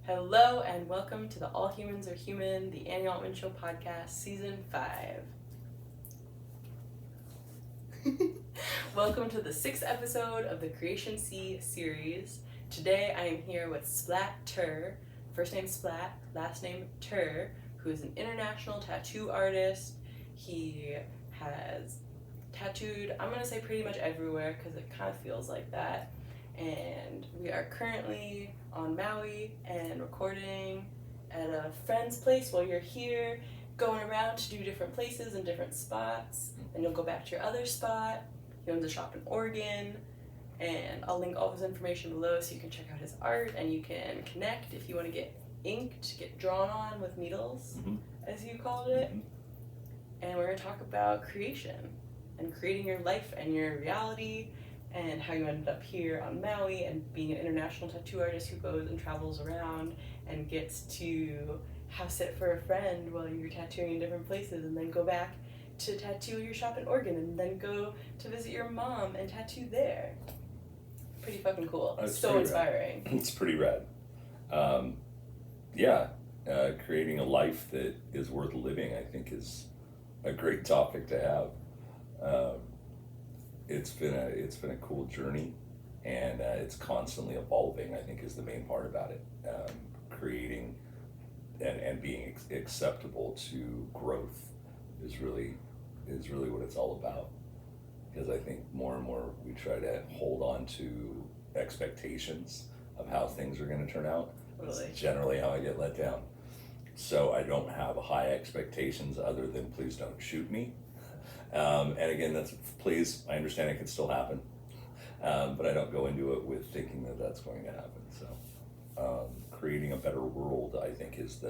Hello and welcome to the All Humans Are Human, the Annie Altman Show podcast, season 5. Welcome to the 6th episode of the Creation C series. Today I am here with Splat, first name Splat, last name Tur, who is an international tattoo artist. He has tattooed, I'm going to say pretty much everywhere because it kind of feels like that. And we are currently on Maui and recording at a friend's place while you're here, going around to do different places and different spots. Then you'll go back to your other spot. He owns a shop in Oregon, and I'll link all his information below so you can check out his art and you can connect if you want to get inked, get drawn on with needles, as you called it. And we're going to talk about creation and creating your life and your reality, and how you ended up here on Maui and being an international tattoo artist who goes and travels around and gets to house sit for a friend while you're tattooing in different places, and then go back to tattoo your shop in Oregon, and then go to visit your mom and tattoo there. Pretty fucking cool. It's so inspiring. Rad. It's pretty rad. Creating a life that is worth living, I think, is a great topic to have. It's been a cool journey, and it's constantly evolving, I think, is the main part about it. Creating and being acceptable to growth is really what it's all about. Because I think more and more we try to hold on to expectations of how things are going to turn out. Totally. It's generally how I get let down. So I don't have high expectations other than please don't shoot me. And again, that's please, I understand it can still happen, but I don't go into it with thinking that that's going to happen. So creating a better world, I think, is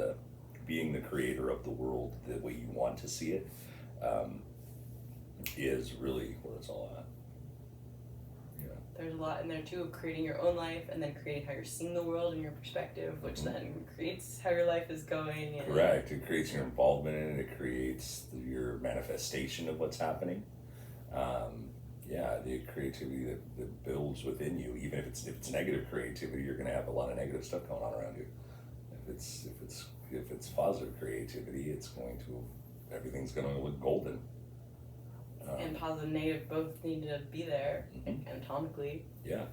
being the creator of the world the way you want to see it, is really what it's all at. There's a lot in there too of creating your own life, and then creating how you're seeing the world and your perspective, which then creates how your life is going. And correct. It creates your involvement in it. It creates your manifestation of what's happening. The creativity that builds within you. Even if it's negative creativity, you're going to have a lot of negative stuff going on around you. If it's positive creativity, everything's going to look golden. And positive and negative both need to be there anatomically. Yeah.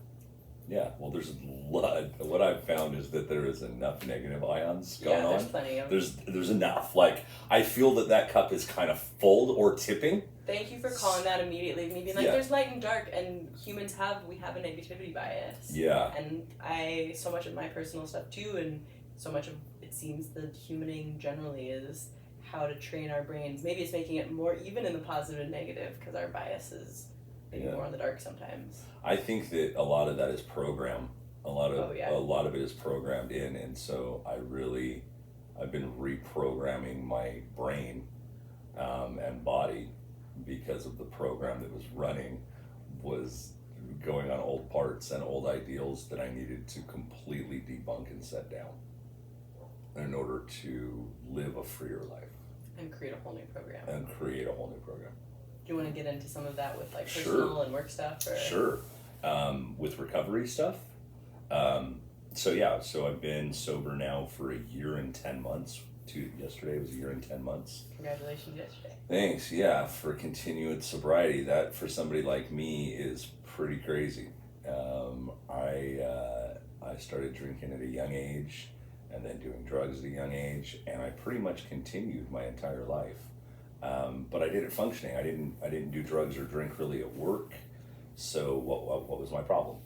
Well, there's a lot. What I've found is that there is enough negative ions going on. There's plenty of them. There's enough. Like, I feel that cup is kind of full or tipping. Thank you for calling that immediately. Me being like, there's light and dark, and humans we have a negativity bias. Yeah. And so much of my personal stuff too, and so much of it seems the humaning generally is how to train our brains. Maybe it's making it more even in the positive and negative, because our bias is maybe more in the dark sometimes. I think that a lot of that is program. A lot of it is programmed in, and so I've been reprogramming my brain and body, because of the program that was going on old parts and old ideals that I needed to completely debunk and set down in order to live a freer life. And create a whole new program. Do you want to get into some of that with like personal and work stuff? Or? Sure. With recovery stuff. So I've been sober now for a year and 10 months. Yesterday was a year and 10 months. Congratulations yesterday. Thanks, yeah, for continued sobriety. That, for somebody like me, is pretty crazy. I started drinking at a young age, and then doing drugs at a young age, and I pretty much continued my entire life. But I did it functioning. I didn't do drugs or drink really at work. So what was my problem?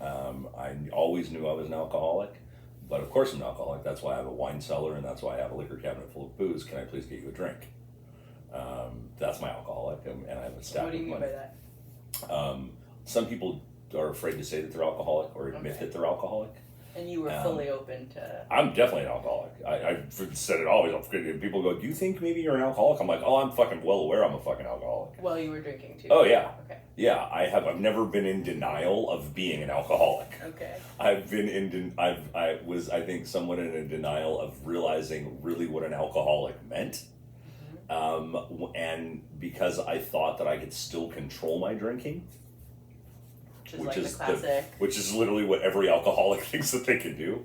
I always knew I was an alcoholic, but of course I'm an alcoholic. That's why I have a wine cellar, and that's why I have a liquor cabinet full of booze. Can I please get you a drink? That's my alcoholic, and I have a stack of money. What do you mean by that? Some people are afraid to say that they're alcoholic or admit that they're alcoholic. And you were fully open to... I'm definitely an alcoholic. I've said it always. People go, do you think maybe you're an alcoholic? I'm like, oh, I'm fucking well aware I'm a fucking alcoholic. Well, you were drinking too. Oh, yeah. Okay. Yeah, I've never been in denial of being an alcoholic. Okay. I've been I think, somewhat in a denial of realizing really what an alcoholic meant. And because I thought that I could still control my drinking, which is the classic. Which is literally what every alcoholic thinks that they can do.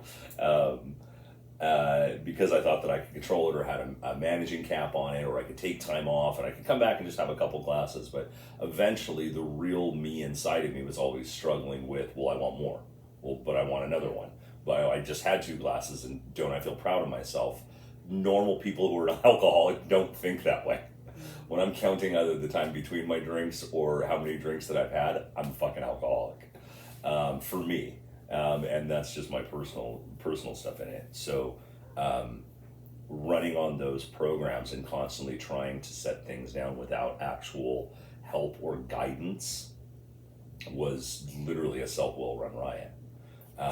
because I thought that I could control it or had a managing cap on it, or I could take time off and I could come back and just have a couple classes. But eventually, the real me inside of me was always struggling with, well, I want more. Well, but I want another one. But I just had 2 glasses, and don't I feel proud of myself? Normal people who are not alcoholic don't think that way. When I'm counting either the time between my drinks or how many drinks that I've had, I'm a fucking alcoholic. For me. And that's just my personal stuff in it. So running on those programs and constantly trying to set things down without actual help or guidance was literally a self-will run riot.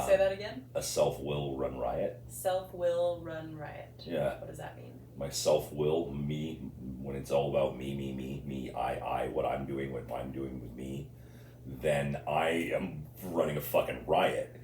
Say that again? A self-will run riot. Self-will run riot. Yeah. What does that mean? My self-will, me, when it's all about me, I, what I'm doing with me, then I am running a fucking riot.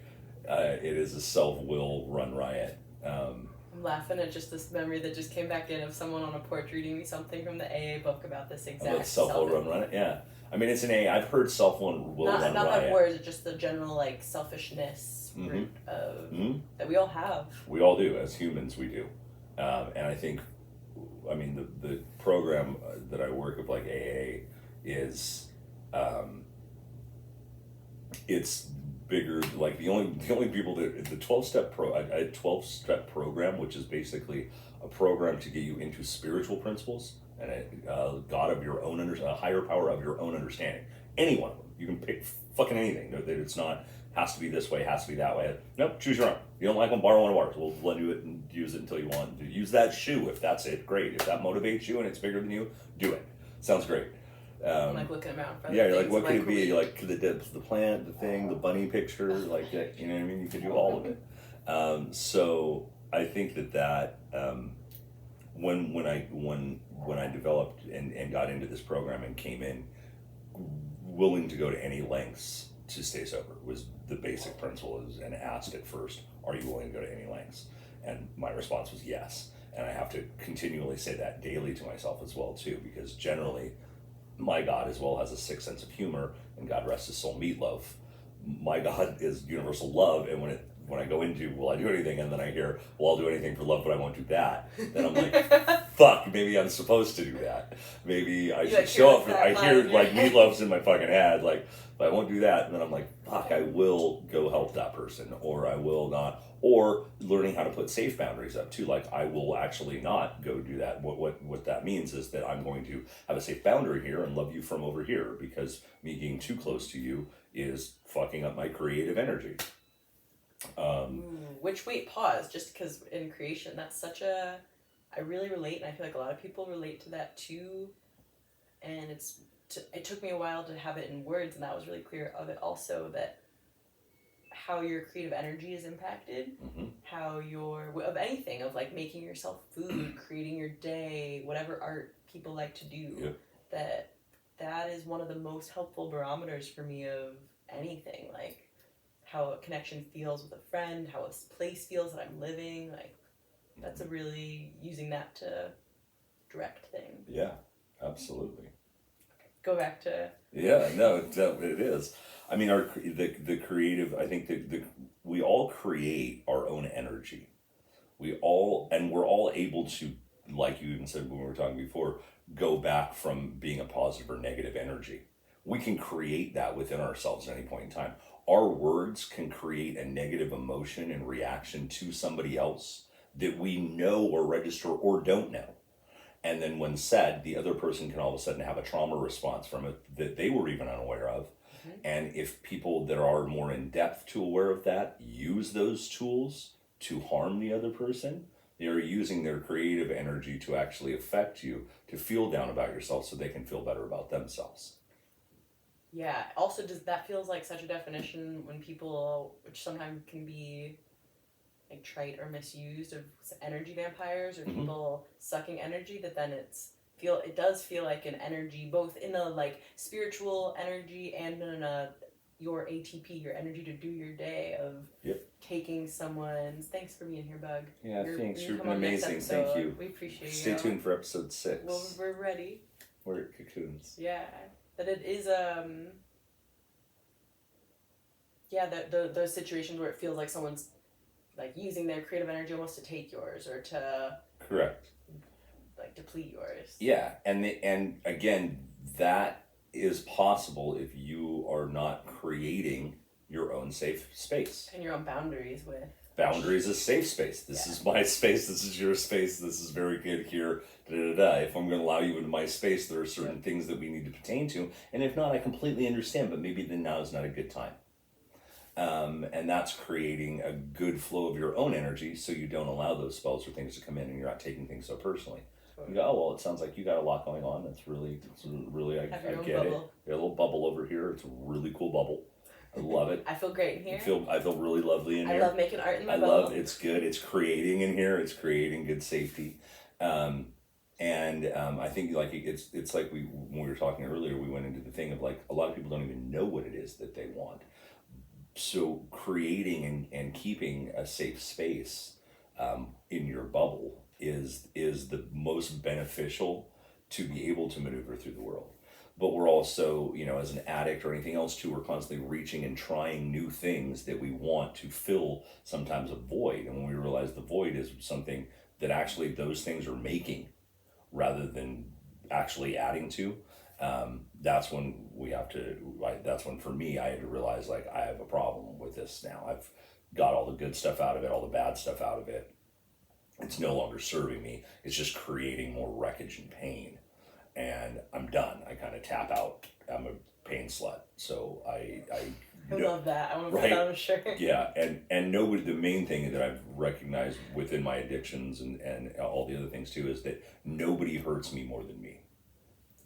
It is a self-will run riot. I'm laughing at just this memory that just came back in of someone on a porch reading me something from the AA book about this exact about self-will run riot. Yeah, I mean it's an AA. I've heard self-will run riot. Not that word, it's just the general like selfishness root of that we all have. We all do as humans. We do, and I think, I mean the program that I work with, like AA, is it's bigger. Like the only people that the 12-step I had 12-step program, which is basically a program to get you into spiritual principles and a God of your own a higher power of your own understanding. Any one of them, you can pick fucking anything. It's not has to be this way, has to be that way. Nope, choose your own. You don't like them, borrow one of ours. We'll lend you it and use it until you want. Use that shoe if that's it. Great. If that motivates you and it's bigger than you, do it. Sounds great. I'm like looking around for yeah, you're like, what could it be? Like the plant, the thing, the bunny picture, like that. You know what I mean? You could do all of it. So I think that when I developed and got into this program and came in willing to go to any lengths to stay sober was the basic principle, and asked at first, are you willing to go to any lengths? And my response was yes. And I have to continually say that daily to myself as well too, because generally my God as well has a sick sense of humor, and God rest his soul, Meatloaf. My God is universal love, and when I go into, will I do anything, and then I hear, well, I'll do anything for love, but I won't do that, then I'm like, fuck, maybe I'm supposed to do that. Maybe I should show up. I hear like Meatloaf's in my fucking head, like, but I won't do that, and then I'm like, fuck, I will go help that person, or I will not. Or learning how to put safe boundaries up too. Like, I will actually not go do that. What that means is that I'm going to have a safe boundary here and love you from over here, because me getting too close to you is fucking up my creative energy. Wait, pause. Just because in creation, that's such a... I really relate, and I feel like a lot of people relate to that too. And it took me a while to have it in words, and that was really clear of it also, that how your creative energy is impacted, how of anything, of like making yourself food, creating your day, whatever art people like to do, that is one of the most helpful barometers for me of anything, like how a connection feels with a friend, how a place feels that I'm living, like that's a really using that to direct thing. Yeah, absolutely. Go back to... Yeah, no, it is. I mean, the creative, I think we all create our own energy. We're all able to, like you even said when we were talking before, go back from being a positive or negative energy. We can create that within ourselves at any point in time. Our words can create a negative emotion and reaction to somebody else that we know or register or don't know. And then when said, the other person can all of a sudden have a trauma response from it that they were even unaware of. And if people that are more in depth to aware of that use those tools to harm the other person, they are using their creative energy to actually affect you, to feel down about yourself so they can feel better about themselves. Yeah. Also, that feels like such a definition when people, which sometimes can be like trite or misused, of energy vampires or people sucking energy, that then it does feel like an energy, both in a like spiritual energy and in your ATP, your energy to do your day, of taking someone's... Thanks for being here, Bug. Yeah, thanks. You've been amazing. Thank you. We appreciate you. Stay tuned for episode 6. Well, we're ready. We're at Cocoons. Yeah. That it is those situations where it feels like someone's like using their creative energy almost to take yours or to Correct. like deplete yours. Yeah, and again, that is possible if you are not creating your own safe space. And your own boundaries with. Boundaries is safe space. This is my space. This is your space. This is very good here. Da, da, da. If I'm going to allow you into my space, there are certain things that we need to pertain to. And if not, I completely understand. But maybe then now is not a good time. And that's creating a good flow of your own energy, so you don't allow those spells or things to come in, and you're not taking things so personally. You go, oh well, it sounds like you got a lot going on. It's really, I get bubble. it. You got a little bubble over here. It's a really cool bubble. I love it. I feel great in here. I feel really lovely in here. I love making art in my bubble. It's good. It's creating in here. It's creating good safety. I think like it's like when we were talking earlier, we went into the thing of like a lot of people don't even know what it is that they want. So creating and keeping a safe space in your bubble is the most beneficial to be able to maneuver through the world. But we're also, as an addict or anything else too, we're constantly reaching and trying new things that we want to fill sometimes a void. And when we realize the void is something that actually those things are making rather than actually adding to, that's when that's when for me, I had to realize like I have a problem with this now. I've got all the good stuff out of it, all the bad stuff out of it. It's no longer serving me. It's just creating more wreckage and pain. And I'm done. I kind of tap out. I'm a pain slut. So I love that. I want to put that on a shirt. Yeah, and nobody. The main thing that I've recognized within my addictions and all the other things too is that nobody hurts me more than me.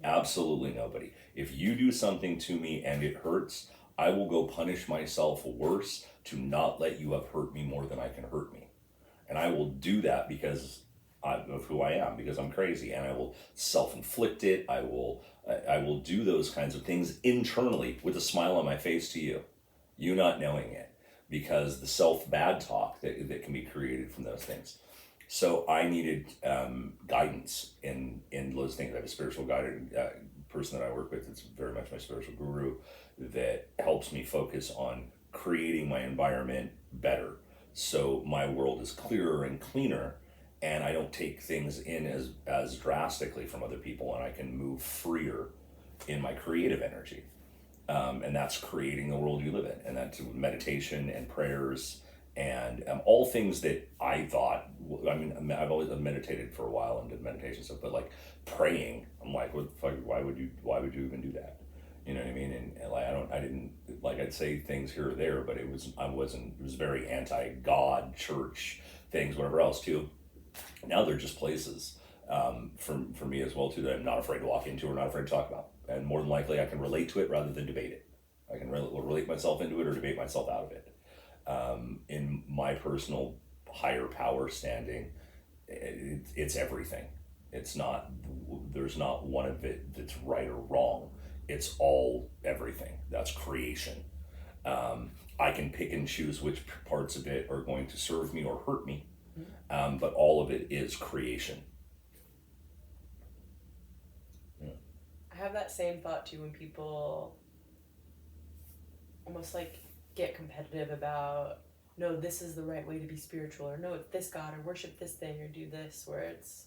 Absolutely nobody. If you do something to me and it hurts, I will go punish myself worse to not let you have hurt me more than I can hurt me. And I will do that because of who I am, because I'm crazy, and I will self-inflict it. I will do those kinds of things internally with a smile on my face to you not knowing it, because the self-bad talk that can be created from those things. So I needed guidance in those things. I have a spiritual guided person that I work with. It's very much my spiritual guru that helps me focus on creating my environment better, so my world is clearer and cleaner, and I don't take things in as drastically from other people, and I can move freer in my creative energy. And that's creating the world you live in, and that's meditation and prayers and all things that I thought. I mean, I've always meditated for a while and did meditation stuff, but like praying, I'm like, what the fuck? Why would you even do that? You know what I mean? And like I didn't like, I'd say things here or there, but it was very anti-God, church things, whatever else too. Now they're just places for me as well too that I'm not afraid to walk into or not afraid to talk about, and more than likely I can relate to it rather than debate it. I can relate myself into it or debate myself out of it. In my personal higher power standing, it's everything. It's not, there's not one of it that's right or wrong. It's all everything. That's creation. I can pick and choose which parts of it are going to serve me or hurt me, but all of it is creation. Yeah. I have that same thought too when people almost like get competitive about, no, this is the right way to be spiritual, or no, it's this God, or worship this thing, or do this, where it's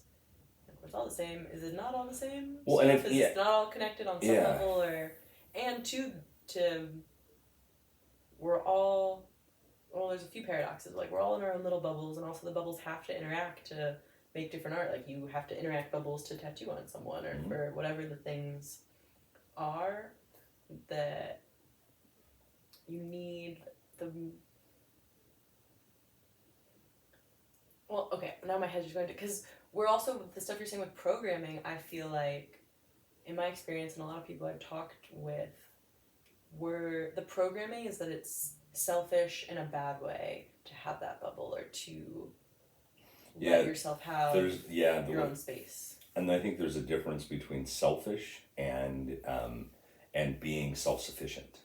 all the same. Is it not all the same? Well, and it's not all connected on some level, and we're all, well, there's a few paradoxes. Like, we're all in our own little bubbles, and also the bubbles have to interact to make different art. Like, you have to interact bubbles to tattoo on someone, or for whatever the things are that you need the. Well, okay, now my head's just going to, because we're also, the stuff you're saying with programming, I feel like, in my experience, and a lot of people I've talked with, the programming is that it's selfish in a bad way to have that bubble, or to let yourself have your own space. And I think there's a difference between selfish and being self-sufficient.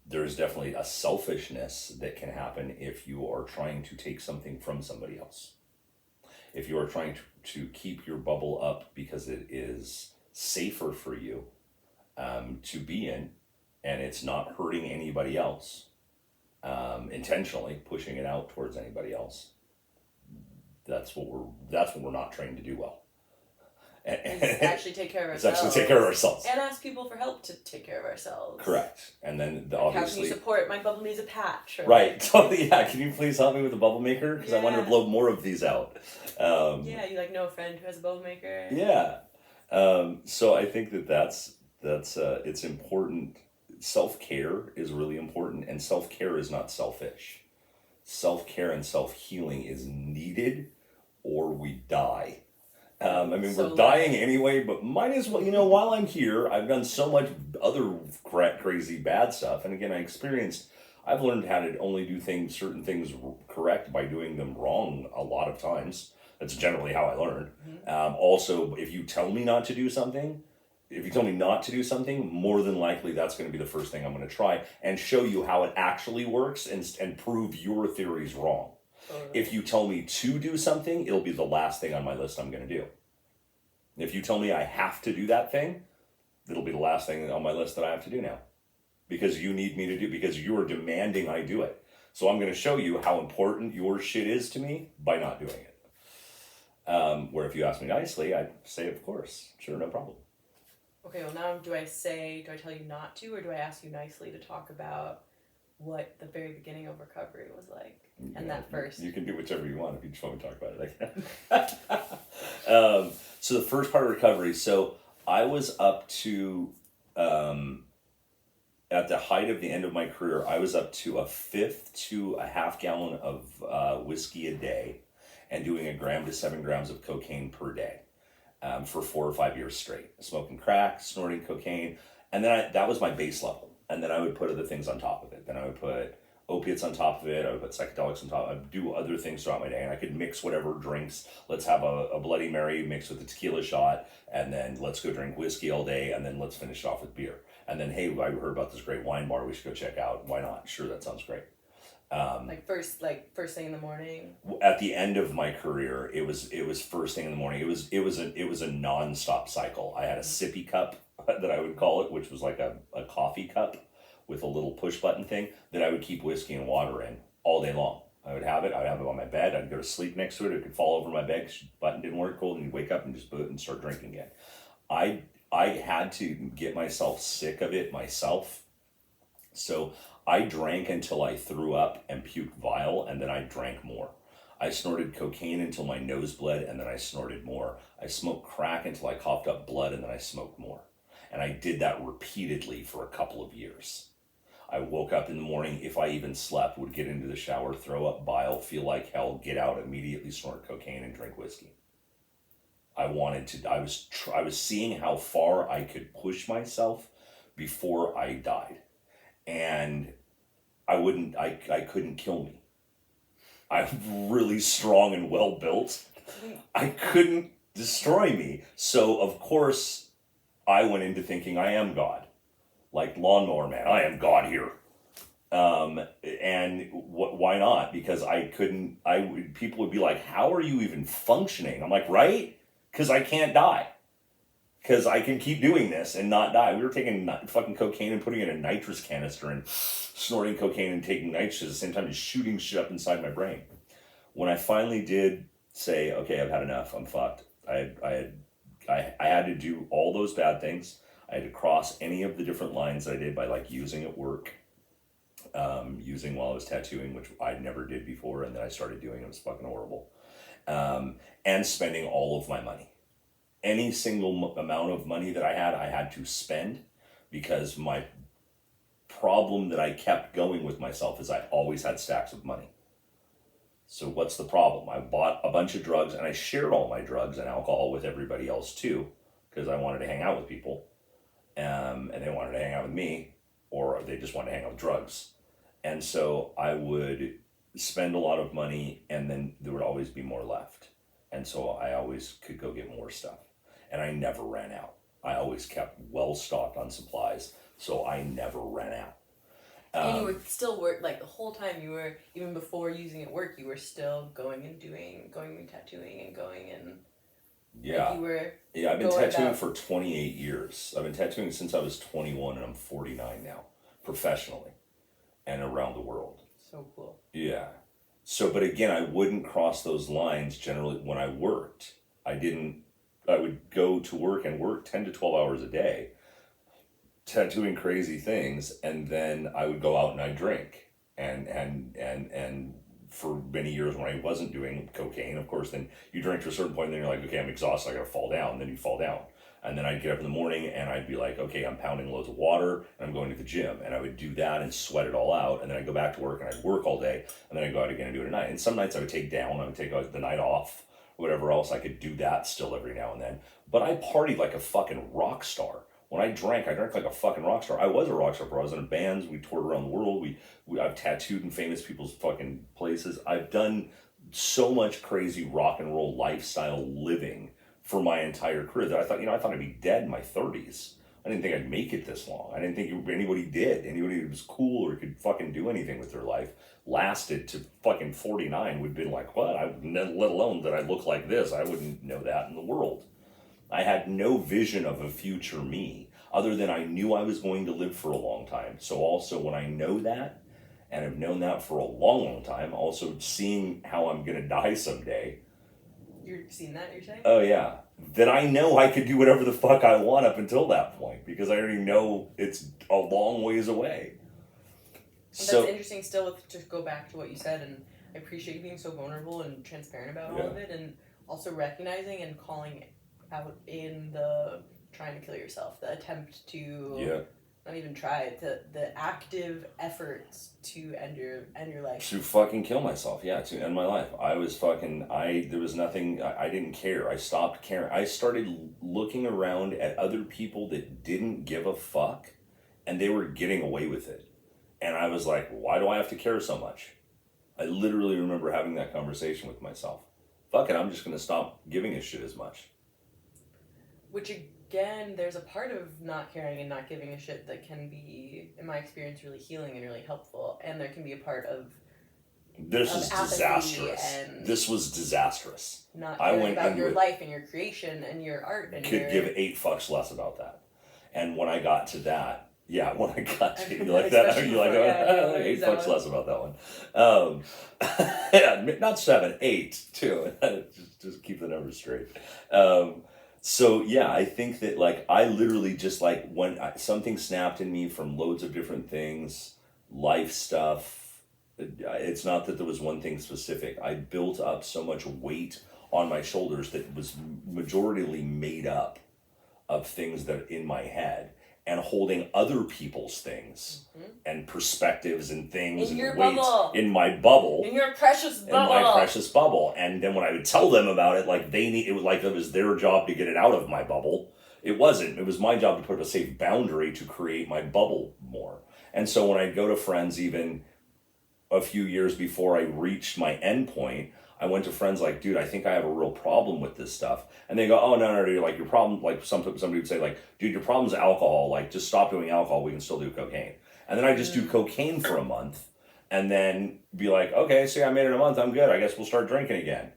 There's definitely a selfishness that can happen if you are trying to take something from somebody else. If you are trying to keep your bubble up because it is safer for you to be in, and it's not hurting anybody else, intentionally pushing it out towards anybody else. That's what we're not trained to do well. Is actually take care of It's ourselves. actually take care of ourselves. And ask people for help to take care of ourselves. Correct. And then Like, obviously. how can you support? My bubble needs a patch. Or right. Like, Totally. Yeah. Can you please help me with the bubble maker? Because I wanted to Yeah. blow more of these out. yeah, you like know a friend who has a bubble maker. Yeah. So I think that's it's important. Self-care is really important, and self-care is not selfish. Self-care and self-healing is needed, or we die. I mean, So we're dying anyway, but might as well, while I'm here, I've done so much other crazy bad stuff. And again, I've learned how to only do certain things correct by doing them wrong a lot of times. That's generally how I learned. Also, if you tell me not to do something, more than likely that's going to be the first thing I'm going to try and show you how it actually works and prove your theories wrong. If you tell me to do something, it'll be the last thing on my list I'm going to do. If you tell me I have to do that thing, it'll be the last thing on my list that I have to do now. Because you need me to do, because you are demanding I do it. So I'm going to show you how important your shit is to me by not doing it. Where if you ask me nicely, I'd say, of course, sure, no problem. Okay, well now do I tell you not to, or do I ask you nicely to talk about what the very beginning of recovery was like? And that first. You can do whichever you want if you just want me to talk about it. So the first part of recovery, so I was up to, at the height of the end of my career, I was up to a fifth to a half gallon of whiskey a day and doing 1 gram to 7 grams of cocaine per day for 4 or 5 years straight. Smoking crack, snorting cocaine, and then that was my base level. And then I would put other things on top of it. Then I would put opiates on top of it. I would put psychedelics on top. I'd do other things throughout my day, and I could mix whatever drinks. Let's have a Bloody Mary mixed with a tequila shot, and then let's go drink whiskey all day, and then let's finish it off with beer. And then, hey, I heard about this great wine bar we should go check out. Why not? Sure, that sounds great. First thing in the morning. At the end of my career, it was first thing in the morning. It was a nonstop cycle. I had a sippy cup that I would call it, which was like a coffee cup with a little push button thing that I would keep whiskey and water in all day long. I'd have it on my bed. I'd go to sleep next to it. It could fall over my bed because the button didn't work cool, and you'd wake up and just boot and start drinking again. I had to get myself sick of it myself. So I drank until I threw up and puked vile, and then I drank more. I snorted cocaine until my nose bled, and then I snorted more. I smoked crack until I coughed up blood, and then I smoked more. And I did that repeatedly for a couple of years. I woke up in the morning, if I even slept, would get into the shower, throw up bile, feel like hell, get out, immediately snort cocaine and drink whiskey. I was seeing how far I could push myself before I died. And I couldn't kill me. I'm really strong and well built. I couldn't destroy me. So of course I went into thinking I am God. Like Lawnmower Man, I am God here. And why not? Because people would be like, how are you even functioning? I'm like, right? Because I can't die. Because I can keep doing this and not die. We were taking fucking cocaine and putting it in a nitrous canister and snorting cocaine and taking nitrous at the same time and shooting shit up inside my brain. When I finally did say, okay, I've had enough, I'm fucked. I had to do all those bad things. I had to cross any of the different lines that I did by like using at work, using while I was tattooing, which I never did before, and then I started doing. It was fucking horrible. And spending all of my money. Any single amount of money that I had to spend, because my problem that I kept going with myself is I always had stacks of money. So what's the problem? I bought a bunch of drugs, and I shared all my drugs and alcohol with everybody else too, because I wanted to hang out with people. And they wanted to hang out with me, or they just wanted to hang out with drugs. And so I would spend a lot of money, and then there would always be more left. And so I always could go get more stuff. And I never ran out. I always kept well stocked on supplies, so I never ran out. And you were still like the whole time you were, even before using it work, you were still going and tattooing and going and... Yeah. Like I've been tattooing for 28 years. I've been tattooing since I was 21, and I'm 49 now, professionally, and around the world. So cool. Yeah. So, but again, I wouldn't cross those lines generally when I worked. I would go to work and work 10 to 12 hours a day, tattooing crazy things, and then I would go out and I'd drink. And for many years when I wasn't doing cocaine, of course, then you drink to a certain point, and then you're like, okay, I'm exhausted, I gotta fall down. And then you fall down. And then I'd get up in the morning and I'd be like, okay, I'm pounding loads of water and I'm going to the gym. And I would do that and sweat it all out. And then I'd go back to work and I'd work all day. And then I'd go out again and do it at night. And some nights I would take down, I would take the night off, whatever else. I could do that still every now and then. But I partied like a fucking rock star. When I drank like a fucking rock star. I was a rock star, bro. I was in bands. We toured around the world. I've tattooed in famous people's fucking places. I've done so much crazy rock and roll lifestyle living for my entire career that I thought I'd be dead in my 30s. I didn't think I'd make it this long. I didn't think anybody did. Anybody who was cool or could fucking do anything with their life lasted to fucking 49 would have been like, what? Let alone that I look like this. I wouldn't know that in the world. I had no vision of a future me other than I knew I was going to live for a long time. So also when I know that and have known that for a long, long time, also seeing how I'm going to die someday. You're seeing that, you're saying? Oh, yeah. Then I know I could do whatever the fuck I want up until that point because I already know it's a long ways away. So that's interesting still to go back to what you said, and I appreciate you being so vulnerable and transparent about all of it, and also recognizing and calling out in the trying to kill yourself, the attempt to not even try, the active efforts to end your life. To fucking kill myself, to end my life. There was nothing, I didn't care. I stopped caring. I started looking around at other people that didn't give a fuck, and they were getting away with it. And I was like, why do I have to care so much? I literally remember having that conversation with myself. Fuck it, I'm just gonna stop giving a shit as much. Which again, there's a part of not caring and not giving a shit that can be, in my experience, really healing and really helpful. And there can be a part of this is disastrous. This was disastrous. Not caring about your life and your creation and your art. And could give 8 fucks less about that. And when I got to that, you like that? You like 8 fucks less about that one. Not 7, 8 too. just keep the numbers straight. So yeah, I think that like I literally just like when something snapped in me from loads of different things, life stuff. It's not that there was one thing specific. I built up so much weight on my shoulders that was majoritarily made up of things that are in my head and holding other people's things and perspectives and things in and weights bubble. In my bubble. In your precious bubble. In my precious bubble. And then when I would tell them about it, like it was their job to get it out of my bubble. It wasn't. It was my job to put up a safe boundary to create my bubble more. And so when I'd go to friends even a few years before I reached my end point, I went to friends like, dude, I think I have a real problem with this stuff. And they go, oh, no, dude, like your problem, like somebody would say like, dude, your problem's alcohol. Like just stop doing alcohol. We can still do cocaine. And then I just do cocaine for a month and then be like, okay, see, I made it a month. I'm good. I guess we'll start drinking again.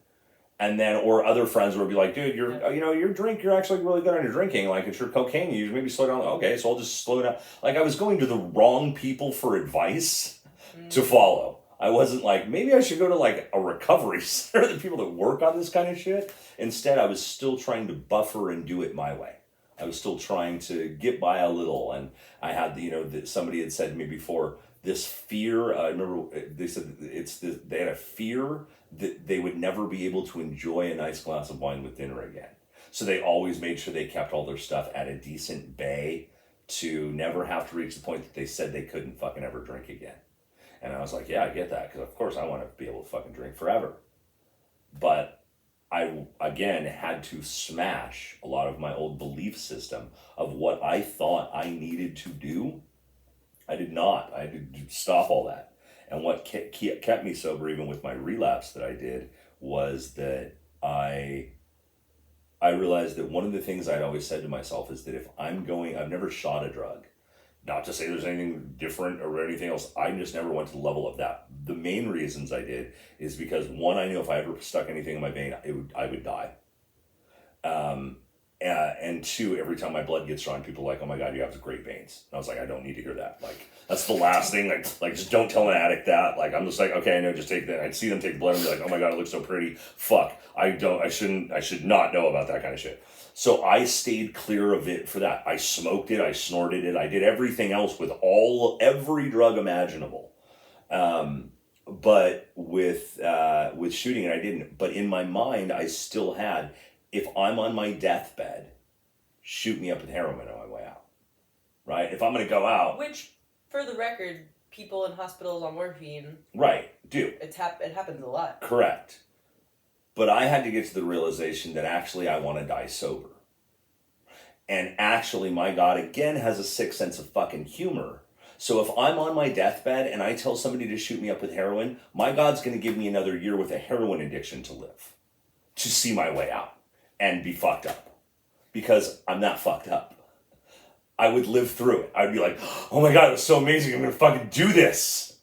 And then, or other friends would be like, dude, you're actually really good on your drinking. Like it's your cocaine. You maybe slow down. Okay, so I'll just slow down. Like I was going to the wrong people for advice to follow. I wasn't like, maybe I should go to like a recovery center, the people that work on this kind of shit. Instead, I was still trying to buffer and do it my way. I was still trying to get by a little. And I had, somebody had said to me before, this fear, I remember they said they had a fear that they would never be able to enjoy a nice glass of wine with dinner again. So they always made sure they kept all their stuff at a decent bay to never have to reach the point that they said they couldn't fucking ever drink again. And I was like, yeah, I get that, because of course I want to be able to fucking drink forever. But I, again, had to smash a lot of my old belief system of what I thought I needed to do. I did not. I had to stop all that. And what kept me sober, even with my relapse that I did, was that I realized that one of the things I'd always said to myself is that I've never shot a drug. Not to say there's anything different or anything else. I just never went to the level of that. The main reasons I did is because, one, I knew if I ever stuck anything in my vein, I would die. And two, every time my blood gets drawn, people are like, "Oh my God, you have great veins." And I was like, "I don't need to hear that. Like, that's the last thing. Like, just don't tell an addict that. Like, I'm just like, okay, I know, just take that." I'd see them take the blood and be like, "Oh my God, it looks so pretty." Fuck, I should not know about that kind of shit. So I stayed clear of it for that. I smoked it, I snorted it, I did everything else with every drug imaginable. But with shooting it, I didn't. But in my mind, I still had, if I'm on my deathbed, shoot me up with heroin on my way out. Right? If I'm going to go out. Which, for the record, people in hospitals on morphine. Right, do. It happens a lot. Correct. But I had to get to the realization that actually I want to die sober. And actually, my God, again, has a sick sense of fucking humor. So if I'm on my deathbed and I tell somebody to shoot me up with heroin, my God's going to give me another year with a heroin addiction to live. To see my way out and be fucked up. Because I'm not fucked up. I would live through it. I'd be like, "Oh my God, it was so amazing. I'm going to fucking do this."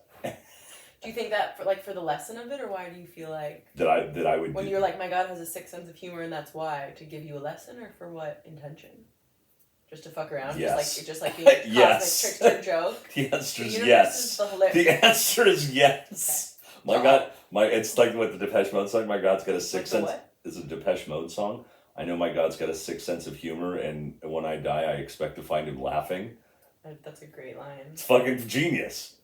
Do you think that for the lesson of it, or why do you feel like that I would when you're like, "My God has a sick sense of humor and that's why," to give you a lesson, or for what intention? Just to fuck around? Yes. Just like being a cosmic Yes. trickster joke? The answer is The yes. The answer is yes. Okay. My God, it's like what the Depeche Mode song. My God's got a sixth sense. What? It's a Depeche Mode song. I know my God's got a sixth sense of humor, and when I die, I expect to find him laughing. That's a great line. It's fucking genius.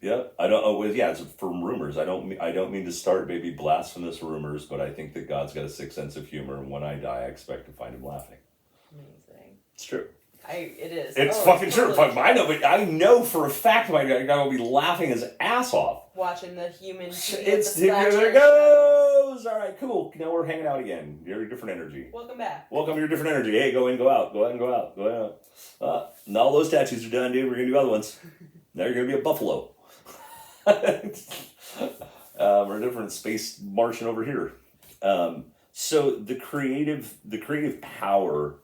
Yeah, I don't. Oh, yeah, it's from rumors. I don't mean to start maybe blasphemous rumors, but I think that God's got a sixth sense of humor, and when I die, I expect to find him laughing. Amazing. It's true. It is. It's fucking true. I know, but I know for a fact my guy will be laughing his ass off. Watching the human. It's there it goes. All right, cool. Now we're hanging out again. You're a different energy. Welcome back. Welcome to your different energy. Hey, go in, go out. Go out and go out. Go out. Now all those tattoos are done, dude. We're gonna do other ones. Now you're gonna be a buffalo. We're a different space Martian over here. So the creative power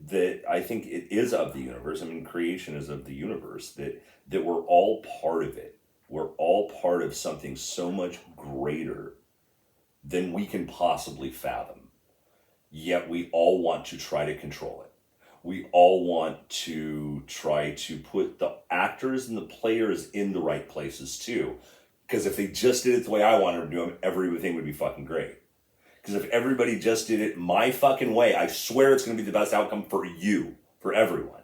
that I think it is of the universe. I mean, creation is of the universe. That we're all part of it. We're all part of something so much greater than we can possibly fathom. Yet we all want to try to control it. We all want to try to put the actors and the players in the right places too. Because if they just did it the way I wanted to do them, everything would be fucking great. Because if everybody just did it my fucking way, I swear it's going to be the best outcome for you, for everyone.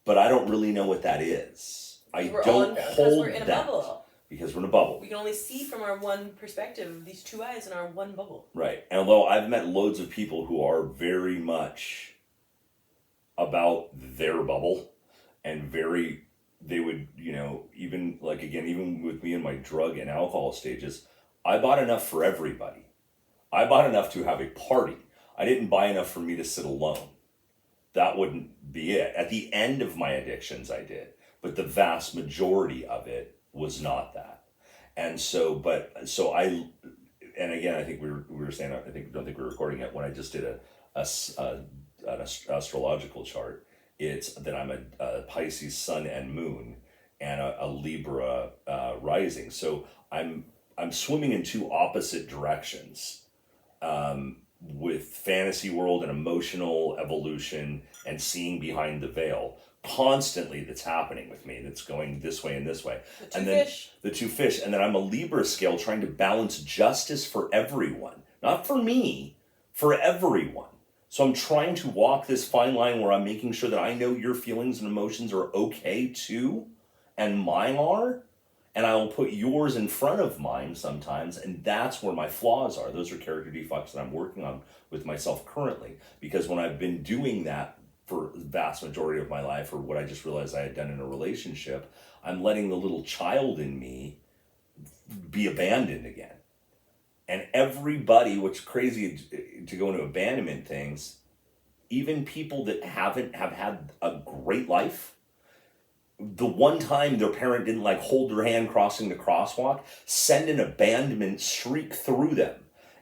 But I don't really know what that is. Because we're in a bubble. Because we're in a bubble. We can only see from our one perspective, these two eyes in our one bubble. Right. And although I've met loads of people who are very much about their bubble and they would, even like, again, even with me in my drug and alcohol stages, I bought enough for everybody. I bought enough to have a party. I didn't buy enough for me to sit alone. That wouldn't be it. At the end of my addictions, I did. But the vast majority of it was not that. And and again, I think we were saying, don't think we were recording it when I just did an astrological chart. It's that I'm a Pisces sun and moon and a Libra rising. So I'm swimming in two opposite directions. With fantasy world and emotional evolution and seeing behind the veil constantly that's happening with me, that's going this way and this way. The two fish. And then I'm a Libra scale trying to balance justice for everyone, not for me, for everyone. So I'm trying to walk this fine line where I'm making sure that I know your feelings and emotions are okay too, and mine are. And I will put yours in front of mine sometimes, and that's where my flaws are. Those are character defects that I'm working on with myself currently. Because when I've been doing that for the vast majority of my life, or what I just realized I had done in a relationship, I'm letting the little child in me be abandoned again. And everybody, which is crazy to go into abandonment things, even people that have had a great life, the one time their parent didn't hold their hand crossing the crosswalk, send an abandonment shriek through them.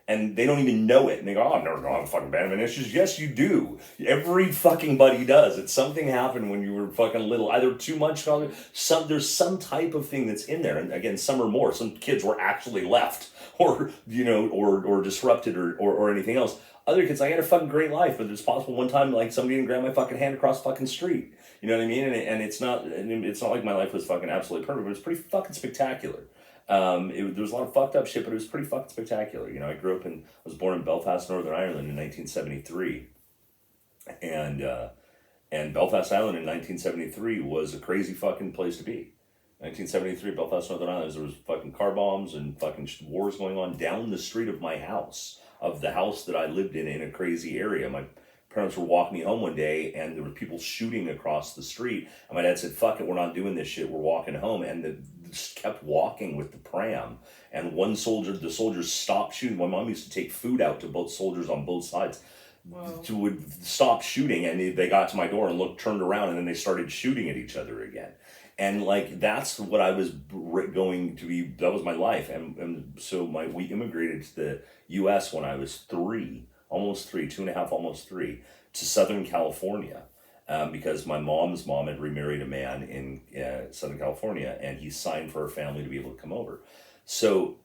And they don't even know it. And they go, oh, I've never gone on fucking abandonment issues. Yes, you do. Every fucking buddy does. It's something happened when you were fucking little. Either too much, there's some type of thing that's in there. And again, some are more. Some kids were actually left or, or disrupted or anything else. Other kids, I had a fucking great life, but it's possible one time, like, somebody didn't grab my fucking hand across the fucking street. You know what I mean? And it's not like my life was fucking absolutely perfect, but it was pretty fucking spectacular. There was a lot of fucked up shit, but it was pretty fucking spectacular. I was born in Belfast, Northern Ireland in 1973. And Belfast Island in 1973 was a crazy fucking place to be. 1973, Belfast, Northern Ireland, there was fucking car bombs and fucking wars going on down the street of my house, of the house that I lived in a crazy area. My parents were walking me home one day and there were people shooting across the street. And my dad said, fuck it, we're not doing this shit. We're walking home. And just kept walking with the pram. And the soldiers stopped shooting. My mom used to take food out to both soldiers on both sides. Whoa. Would stop shooting, and they got to my door and turned around, and then they started shooting at each other again. And like, that's what I was going to be, that was my life. And so we immigrated to the US when I was 2.5, almost 3, to Southern California. Because my mom's mom had remarried a man in Southern California, and he signed for our family to be able to come over. So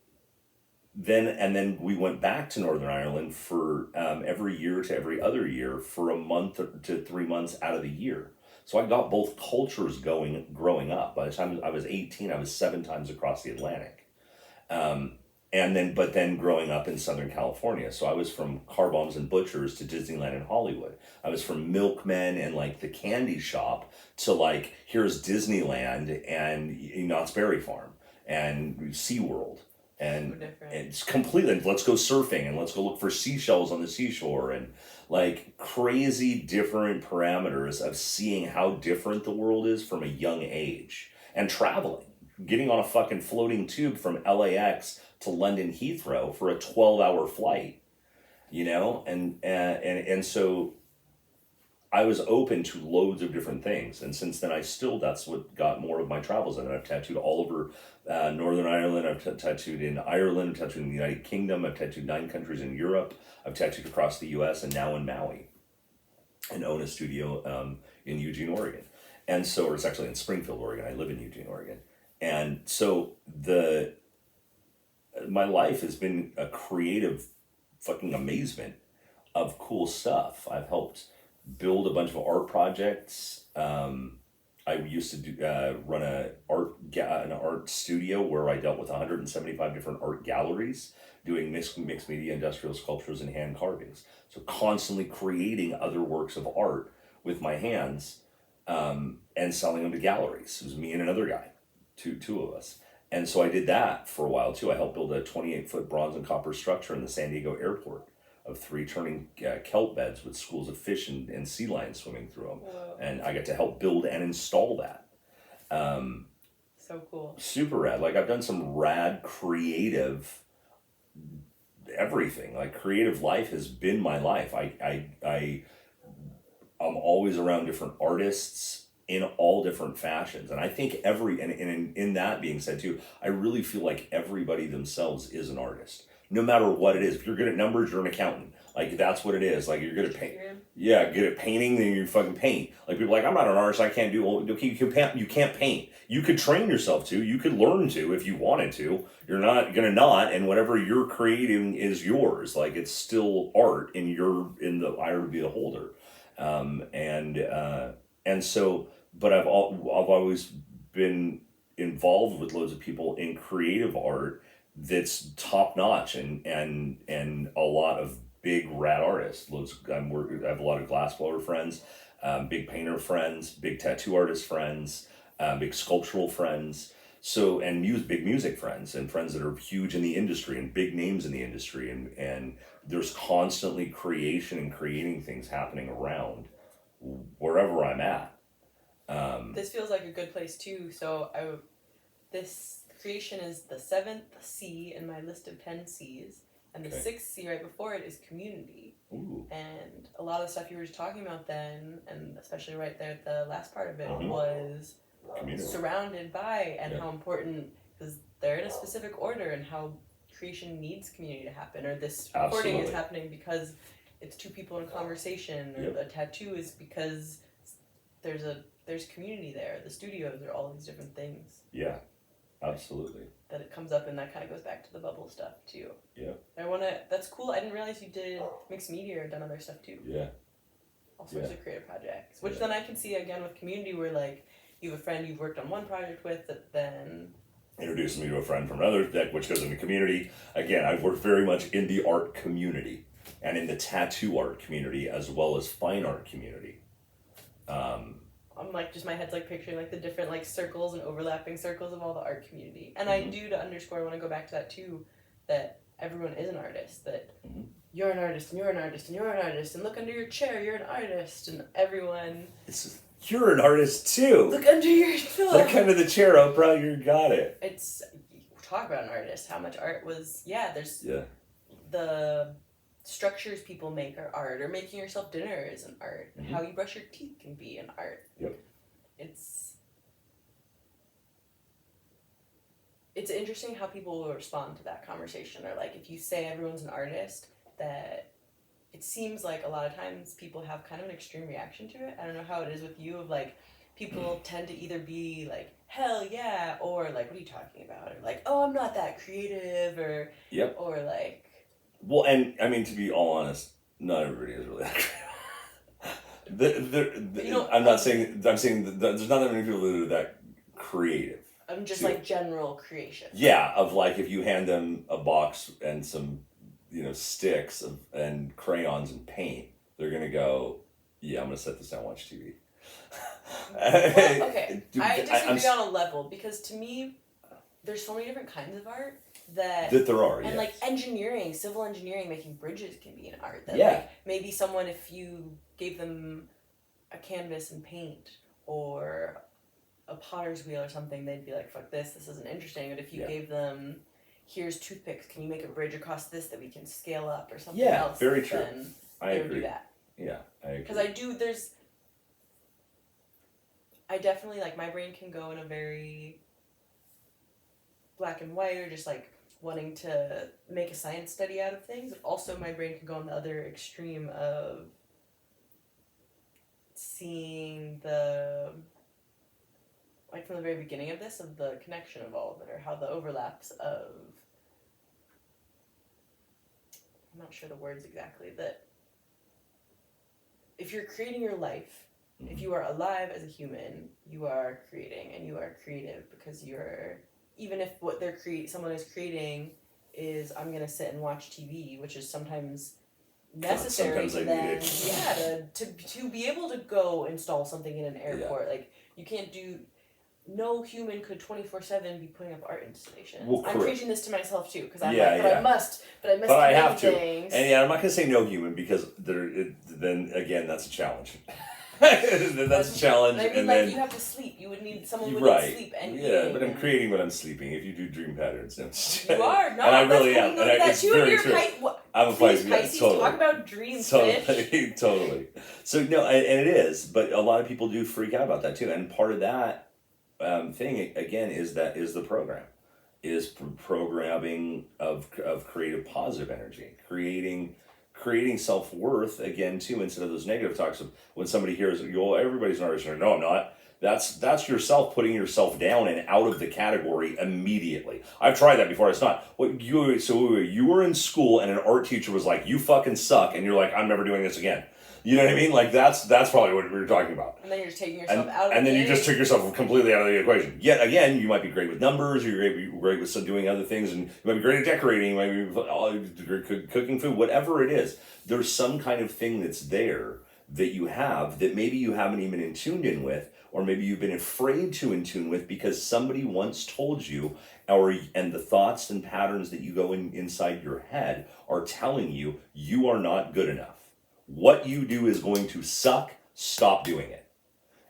then we went back to Northern Ireland for every year to every other year for a month to 3 months out of the year. So I got both cultures growing up. By the time I was 18, I was 7 times across the Atlantic. But then growing up in Southern California. So I was from car bombs and butchers to Disneyland and Hollywood. I was from milkmen and like the candy shop to like, here's Disneyland and Knott's Berry Farm and SeaWorld. And it's completely, let's go surfing and let's go look for seashells on the seashore, and like crazy different parameters of seeing how different the world is from a young age, and traveling, getting on a fucking floating tube from LAX to London Heathrow for a 12-hour flight, and so I was open to loads of different things. And since then, that's what got more of my travels. And I've tattooed all over Northern Ireland. I've tattooed in Ireland. I've tattooed in the United Kingdom. I've tattooed 9 countries in Europe. I've tattooed across the US and now in Maui, and own a studio in Eugene, Oregon. And so, or it's actually in Springfield, Oregon. I live in Eugene, Oregon. And so my life has been a creative fucking amazement of cool stuff. I've helped build a bunch of art projects. I used to run an art studio where I dealt with 175 different art galleries, doing mixed media, industrial sculptures, and hand carvings. So constantly creating other works of art with my hands, and selling them to galleries. It was me and another guy, two of us. And so I did that for a while too. I helped build a 28-foot bronze and copper structure in the San Diego airport of 3 turning kelp beds with schools of fish and sea lions swimming through them. Whoa. And I got to help build and install that. So cool. Super rad. Like, I've done some rad creative everything. Like, creative life has been my life. I'm always around different artists in all different fashions. And I think in that being said too, I really feel like everybody themselves is an artist. No matter what it is. If you're good at numbers, you're an accountant. Like, that's what it is. Like, you're good at paint. Yeah, good at painting, then you fucking paint. Like, people are like, I'm not an artist, I can't do. Well, okay, you can't paint. You could train yourself to. You could learn to if you wanted to. You're not gonna not, and whatever you're creating is yours. Like, it's still art, and you're in the eye of the beholder. And so, but I've always been involved with loads of people in creative art that's top notch, and a lot of big rad artists. I have a lot of glassblower friends, big painter friends, big tattoo artist friends, big sculptural friends. So, and big music friends, and friends that are huge in the industry and big names in the industry, and there's constantly creation and creating things happening around wherever I'm at. This feels like a good place too. So this creation is the 7th C in my list of 10 C's, and the 6th C right before it is community. Ooh. And a lot of the stuff you were just talking about then, and especially right there at the last part of it, was community. Surrounded by, and how important, because they're in a specific order, and how creation needs community to happen, or this recording is happening because it's two people in a conversation, or a tattoo is because there's community there. The studios are all these different things. Yeah, absolutely. That it comes up, and that kind of goes back to the bubble stuff too. Yeah. That's cool. I didn't realize you did mixed media or done other stuff too. Yeah. All sorts of creative projects, which then I can see again with community, where like you have a friend you've worked on one project with that then introduced me to a friend from another deck, which goes into community. Again, I've worked very much in the art community and in the tattoo art community as well as fine art community. I'm like, just my head's like picturing like the different like circles and overlapping circles of all the art community. And I do, to underscore, I want to go back to that too, that everyone is an artist, that you're an artist and you're an artist and you're an artist, and look under your chair, you're an artist, and everyone... You're an artist too! Look under your chair! Look under the chair, Oprah, you got it. It's... Talk about an artist, how much art was... there's... Yeah. The structures people make are art, or making yourself dinner is an art. How you brush your teeth can be an art. Yep. It's interesting how people will respond to that conversation, or like if you say everyone's an artist, that it seems like a lot of times people have kind of an extreme reaction to it. I don't know how it is with you, of like people tend to either be like, hell yeah, or like, what are you talking about, or like, oh, I'm not that creative, or or like... Well, and I mean, to be all honest, not everybody is really that creative. I'm saying that there's not that many people that are that creative. I'm just like general creation. Yeah, of like if you hand them a box and some, sticks and crayons and paint, they're gonna go, yeah, I'm gonna set this down and watch TV. Well, okay, I disagree on a level, because to me, there's so many different kinds of art that there are, and like engineering, civil engineering, making bridges can be an art. That like maybe someone, if you gave them a canvas and paint, or a potter's wheel or something, they'd be like, fuck this isn't interesting. But if you gave them, here's toothpicks, can you make a bridge across this that we can scale up, or something else? Very true. Then I they agree. would do that. Yeah, I agree. Because I definitely, like, my brain can go in a very black and white, or just like wanting to make a science study out of things. Also, my brain can go on the other extreme of seeing the, like, from the very beginning of this, of the connection of all of it, or how the overlaps of, I'm not sure the words exactly, that if you're creating your life, if you are alive as a human, you are creating, and you are creative because you're, even if what someone is creating is, I'm going to sit and watch TV, which is sometimes necessary to then, to be able to go install something in an airport. Like, you can't no human could 24/7 be putting up art installations. Well, I'm preaching this to myself too, because I'm I must but do I have things. To. And I'm not going to say no human, because then again, that's a challenge. That's a challenge. I mean, and like, then you have to sleep. You would need someone who would need sleep and eating. But I'm creating when I'm sleeping. If you do dream patterns, you are. No, and I really am. And it's very true. I'm a Pisces. Totally. Talk about dreams, bitch. Totally. So no, and it is, but a lot of people do freak out about that too. And part of that thing again is the program, is programming of creative positive energy, creating self-worth again too, instead of those negative talks of when somebody hears, everybody's an artist. No, I'm not. That's yourself putting yourself down and out of the category immediately. I've tried that before. It's not what you were in school and an art teacher was like, you fucking suck, and you're like, I'm never doing this again. You know what I mean? Like, that's probably what we were talking about. And then you're just taking yourself out of and then you just took yourself completely out of the equation. Yet again, you might be great with numbers, you're great with doing other things, and you might be great at decorating, you might be great at cooking food, whatever it is. There's some kind of thing that's there that you have that maybe you haven't even in tuned in with, or maybe you've been afraid to in tune with because somebody once told you, and the thoughts and patterns that you go inside your head are telling you, you are not good enough. What you do is going to suck. Stop doing it.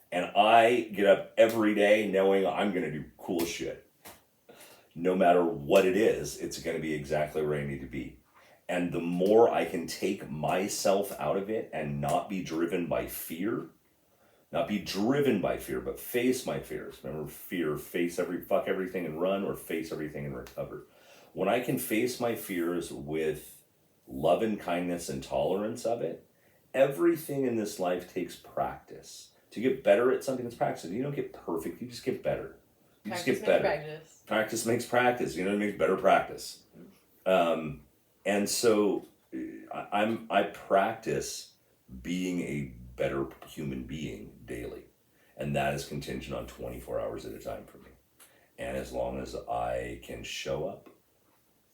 And I get up every day knowing I'm going to do cool shit. No matter what it is, it's going to be exactly where I need to be. And the more I can take myself out of it and not be driven by fear, but face my fears. Remember, fear, fuck everything and run, or face everything and recover. when I can face my fears with love and kindness and tolerance of it, everything in this life takes practice. To get better at something, it's practice. You don't get perfect, you just get better. You Practice just get better. practice. Practice makes practice. You know, it makes better practice. And so I practice being a better human being daily. And that is contingent on 24 hours at a time for me. And as long as I can show up,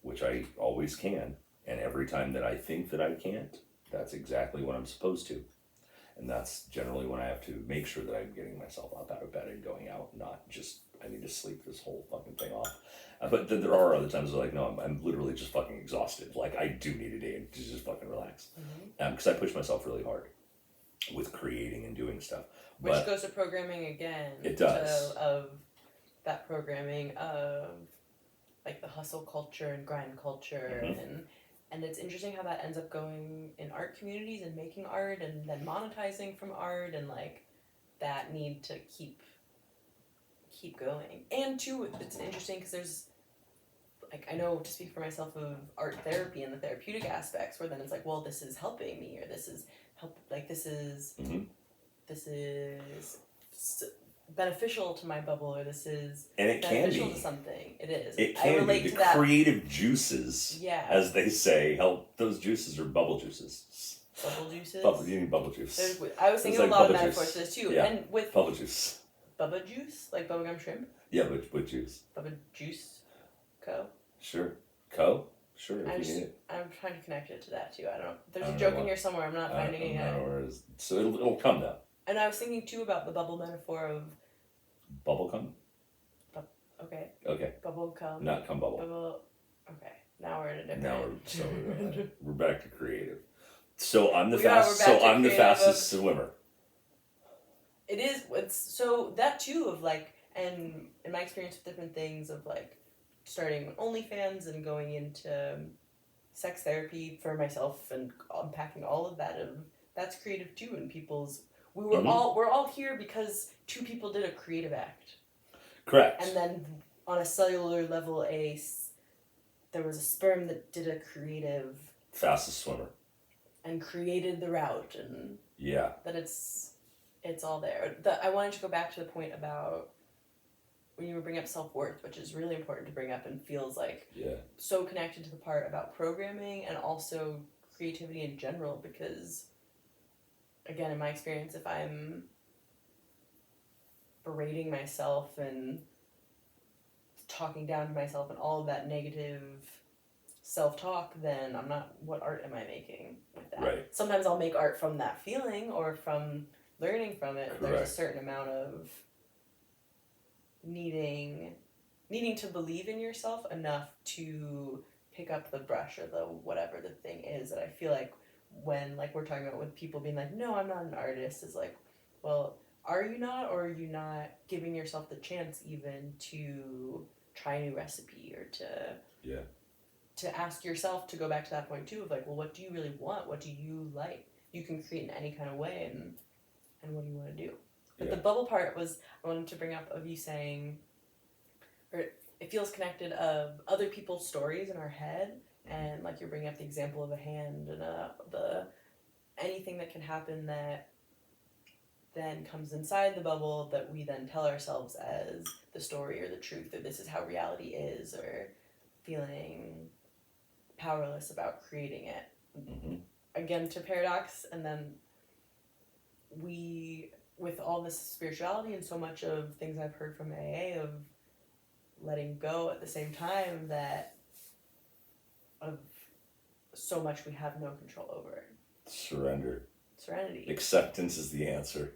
which I always can, and every time that I think that I can't, that's exactly when I'm supposed to. And that's generally when I have to make sure that I'm getting myself up out of bed and going out, not just, I need to sleep this whole fucking thing off. But then there are other times where like, no, I'm literally just fucking exhausted. Like, I do need a day to just fucking relax. Because I push myself really hard with creating and doing stuff. Which goes to programming again. It does. Of that programming of like the hustle culture and grind culture and it's interesting how that ends up going in art communities and making art and then monetizing from art and like that need to keep going. And too, it's interesting because there's like, I know to speak for myself of art therapy and the therapeutic aspects where then it's like, well, this is helping me or this is this is beneficial to my bubble or this is and it beneficial can be to something. It is. It can I relate be. to The that. creative juices, Yeah. as they say, help. Those juices are bubble juices. Bubble juices? You need bubble juice. I was thinking It's of like a lot of bubble metaphors juice. for this too. Yeah. And with Bubble juice. Bubba juice? Like bubblegum shrimp? Yeah, but juice. Bubba juice co? Sure. Sure, if you need it. I'm trying to connect it to that too. I don't know. There's I a don't joke know in what- here somewhere. I'm not finding it I yet. don't know where it is. So it'll come though. And I was thinking too about the bubble metaphor of Bubble cum? okay. Okay. Bubble cum. Not cum bubble. Bubble okay. Now we're in a different Now we're back to creative. So I'm the We're back to creative fastest swimmer. It is. It's so that too of like, and in my experience with different things of like starting OnlyFans and going into sex therapy for myself and unpacking all of that. That's creative too. And we're all here because two people did a creative act. Correct. And then on a cellular level, there was a sperm that did a creative fastest swimmer. And created the route and yeah. That it's all there. I wanted to go back to the point about when you were bringing up self-worth, which is really important to bring up and feels like so connected to the part about programming and also creativity in general because, again, in my experience, if I'm berating myself and talking down to myself and all of that negative self-talk, then what art am I making with that? Right. Sometimes I'll make art from that feeling or from learning from it. Correct. There's a certain amount of needing to believe in yourself enough to pick up the brush or the whatever the thing is that I feel like when like we're talking about with people being like, no, I'm not an artist, is like, well, are you not, or are you not giving yourself the chance even to try a new recipe or to ask yourself to go back to that point too of like, well, what do you really want? What do you like? You can create in any kind of way and what do you want to do? But the bubble part was, I wanted to bring up of you saying, or it feels connected of other people's stories in our head, and like you're bringing up the example of a hand and anything that can happen that then comes inside the bubble that we then tell ourselves as the story or the truth, that this is how reality is, or feeling powerless about creating it. Mm-hmm. Again, to paradox, and then with all this spirituality and so much of things I've heard from AA of letting go at the same time that of so much we have no control over. Serenity. Acceptance is the answer.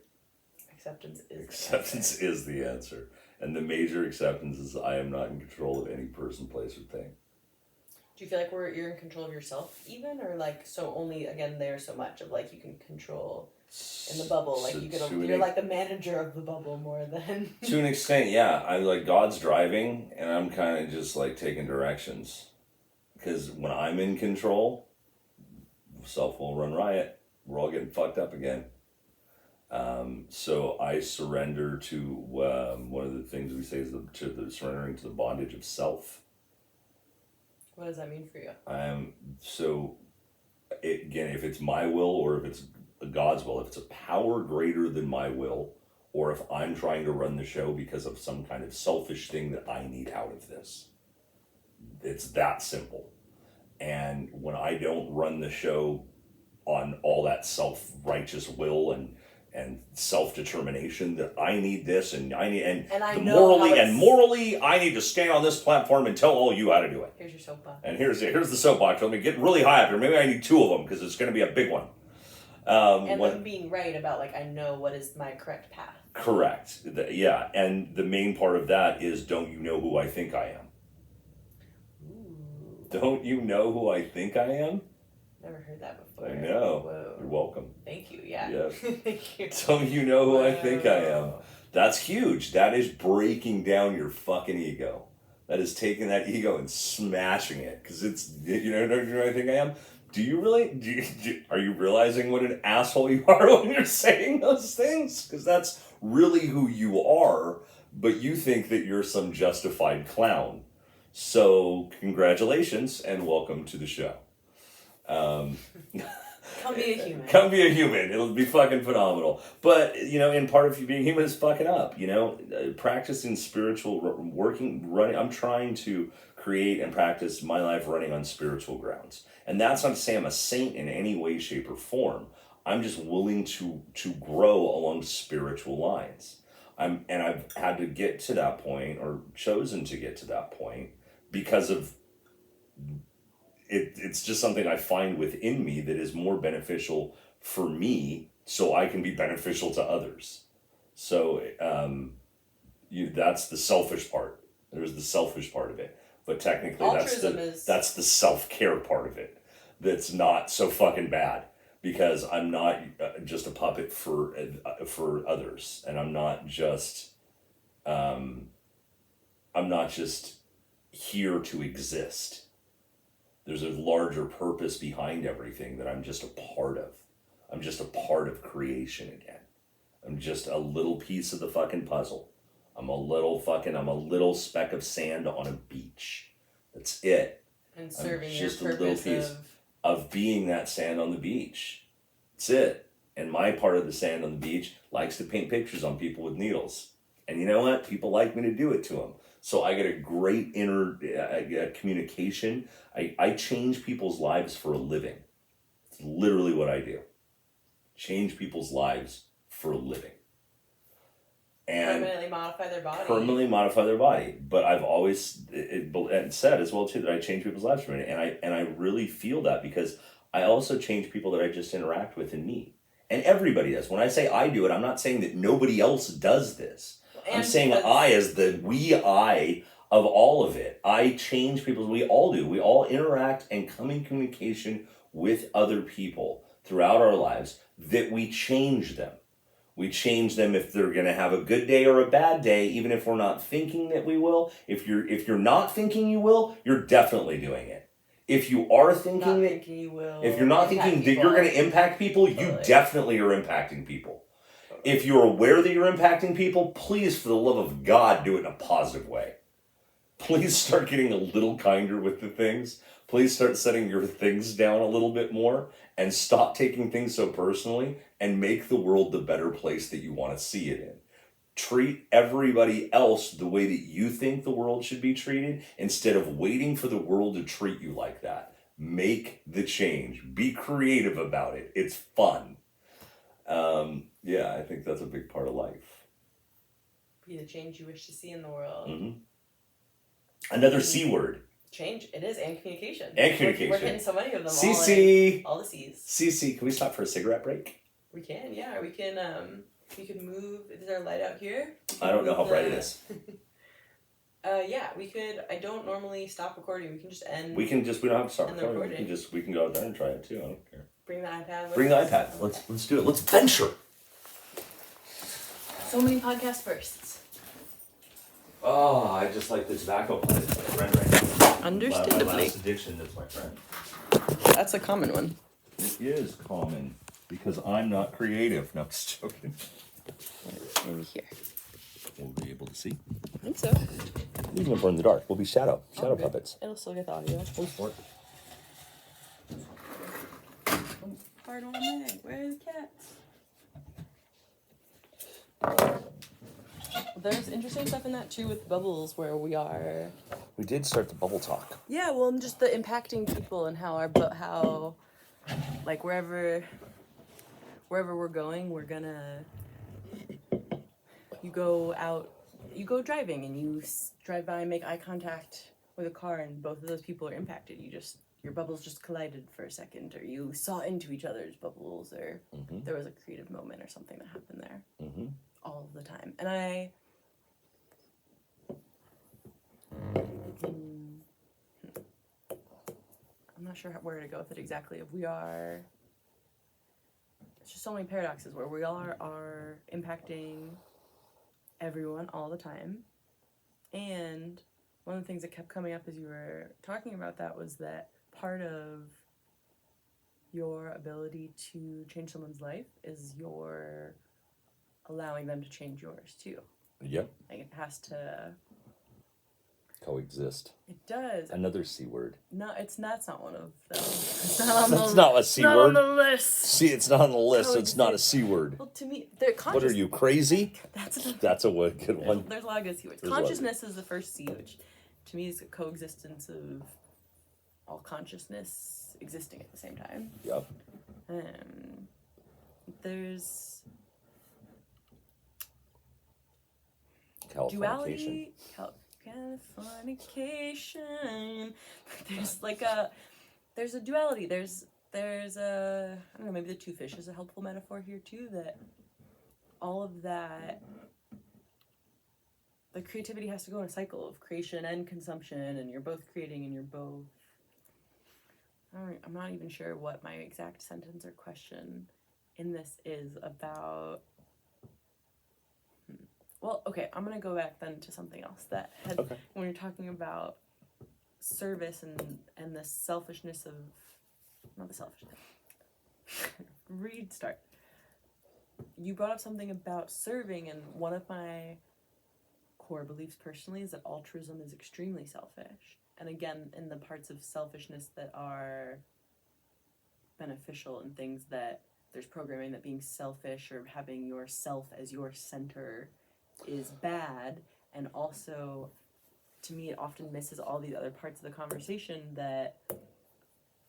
Acceptance is the answer. And the major acceptance is I am not in control of any person, place, or thing. Do you feel like you're in control of yourself even, or like so only again there's so much of like you can control in the bubble, like you're like the manager of the bubble more than to an extent, yeah. I like God's driving, and I'm kind of just like taking directions, because when I'm in control, self will run riot. We're all getting fucked up again. So I surrender to one of the things we say is surrendering to the bondage of self. What does that mean for you? So, again, if it's my will or if it's God's will, if it's a power greater than my will, or if I'm trying to run the show because of some kind of selfish thing that I need out of this, it's that simple. And when I don't run the show on all that self-righteous will and self-determination that I need this and I need And I the know morally I need to stand on this platform and tell all you how to do it. Here's your soapbox. And here's the soapbox. Let me get really high up here. Maybe I need 2 of them because it's going to be a big one. And them being right about, like, I know what is my correct path. Correct. Yeah. And the main part of that is, don't you know who I think I am? Ooh. Don't you know who I think I am? Never heard that before. I know. Whoa. You're welcome. Thank you. Yeah. Yes. Thank you. Don't you know who I think I am? Whoa. That's huge. That is breaking down your fucking ego. That is taking that ego and smashing it. Because it's, don't you know who I think I am? Do you really? Are you realizing what an asshole you are when you're saying those things? Because that's really who you are, but you think that you're some justified clown. So, congratulations and welcome to the show. Come be a human. Come be a human. It'll be fucking phenomenal. But, in part of you being human is fucking up, practicing spiritual running. I'm trying to create and practice my life running on spiritual grounds. And that's not to say I'm a saint in any way, shape, or form. I'm just willing to grow along spiritual lines. I've had to get to that point, or chosen to get to that point, because of it's just something I find within me that is more beneficial for me, so I can be beneficial to others. So that's the selfish part. There's the selfish part of it. But technically that's the self-care part of it. That's not so fucking bad, because I'm not just a puppet for others, and I'm not just here to exist. There's a larger purpose behind everything that I'm just a part of. I'm just a part of creation again. I'm just a little piece of the fucking puzzle. I'm a little speck of sand on a beach. That's it. And serving your just purpose a little piece of being that sand on the beach. That's it. And my part of the sand on the beach likes to paint pictures on people with needles. And you know what? People like me to do it to them. So I get a great inner communication. I change people's lives for a living. It's literally what I do. Change people's lives for a living. And permanently modify their body. But I've always said as well too that I change people's lives for a minute, and I really feel that, because I also change people that I just interact with and meet. And everybody does. When I say I do it, I'm not saying that nobody else does this. I'm saying I as the I of all of it. I change people. We all do. We all interact and come in communication with other people throughout our lives, that we change them. We change them if they're going to have a good day or a bad day, even if we're not thinking that we will. If you're not thinking you will, you're definitely doing it. If you are thinking you will, if you're not thinking that you're going to impact people, you definitely are impacting people. If you're aware that you're impacting people, please, for the love of God, do it in a positive way. Please start getting a little kinder with the things. Please start setting your things down a little bit more, and stop taking things so personally, and make the world the better place that you want to see it in. Treat everybody else the way that you think the world should be treated, instead of waiting for the world to treat you like that. Make the change. Be creative about it. It's fun. I think that's a big part of life. Be the change you wish to see in the world. Mm-hmm. Another C word. Change. It is, and communication. And communication. We're hitting so many of them. CC. All the C's. CC. Can we stop for a cigarette break? We can, yeah. We can move. Is there a light out here? I don't know how bright it is. We could. I don't normally stop recording. We can just end. We don't have to stop recording. We can go out there and try it too. I don't care. Bring the iPad. Bring the iPad. Let's do it. Let's venture. So many podcast firsts. Oh, I just like the tobacco plant. It's my friend right now. Understandably. My last addiction, that's my friend. That's a common one. It is common, because I'm not creative. No, I'm just joking. Maybe here. We'll be able to see. I think so. Leave them burn in the dark. We'll be shadow Okay. puppets. It'll still get the audio. Oh, smart. Pardon me. Where are the cats? There's interesting stuff in that too with bubbles where we are. We did start the bubble talk. Yeah, well, and just the impacting people and how like wherever we're going, we're gonna. You go driving and you drive by and make eye contact with a car, and both of those people are impacted. Your bubbles just collided for a second, or you saw into each other's bubbles, or there was a creative moment or something that happened there. All of the time. And I'm not sure where to go with it exactly. It's just so many paradoxes where we are impacting everyone all the time. And one of the things that kept coming up as you were talking about that was that part of your ability to change someone's life is your allowing them to change yours too. Yep. Like it has to coexist. It does. Another C word. No, that's not one of them. It's not on That's not a C not word. on the list. See, it's not on the list. Coexist. It's not a C word. Well, to me, they're What are you, crazy? That's a good one. There's a lot of good C words. Consciousness is the first C, which to me is a coexistence of all consciousness existing at the same time. Yep. There's Californication. Californication. There's a duality. There's a, I don't know, maybe the two fish is a helpful metaphor here too, that all of that, the creativity has to go in a cycle of creation and consumption, and you're both creating and you're both, I'm not even sure what my exact sentence or question in this is about. Well, okay, I'm going to go back then to something else that had, when you're talking about service and the selfishness of, not the selfishness, restart. You brought up something about serving, and one of my core beliefs personally is that altruism is extremely selfish. And again, in the parts of selfishness that are beneficial and things that there's programming that being selfish or having yourself as your center is bad, and also to me it often misses all these other parts of the conversation that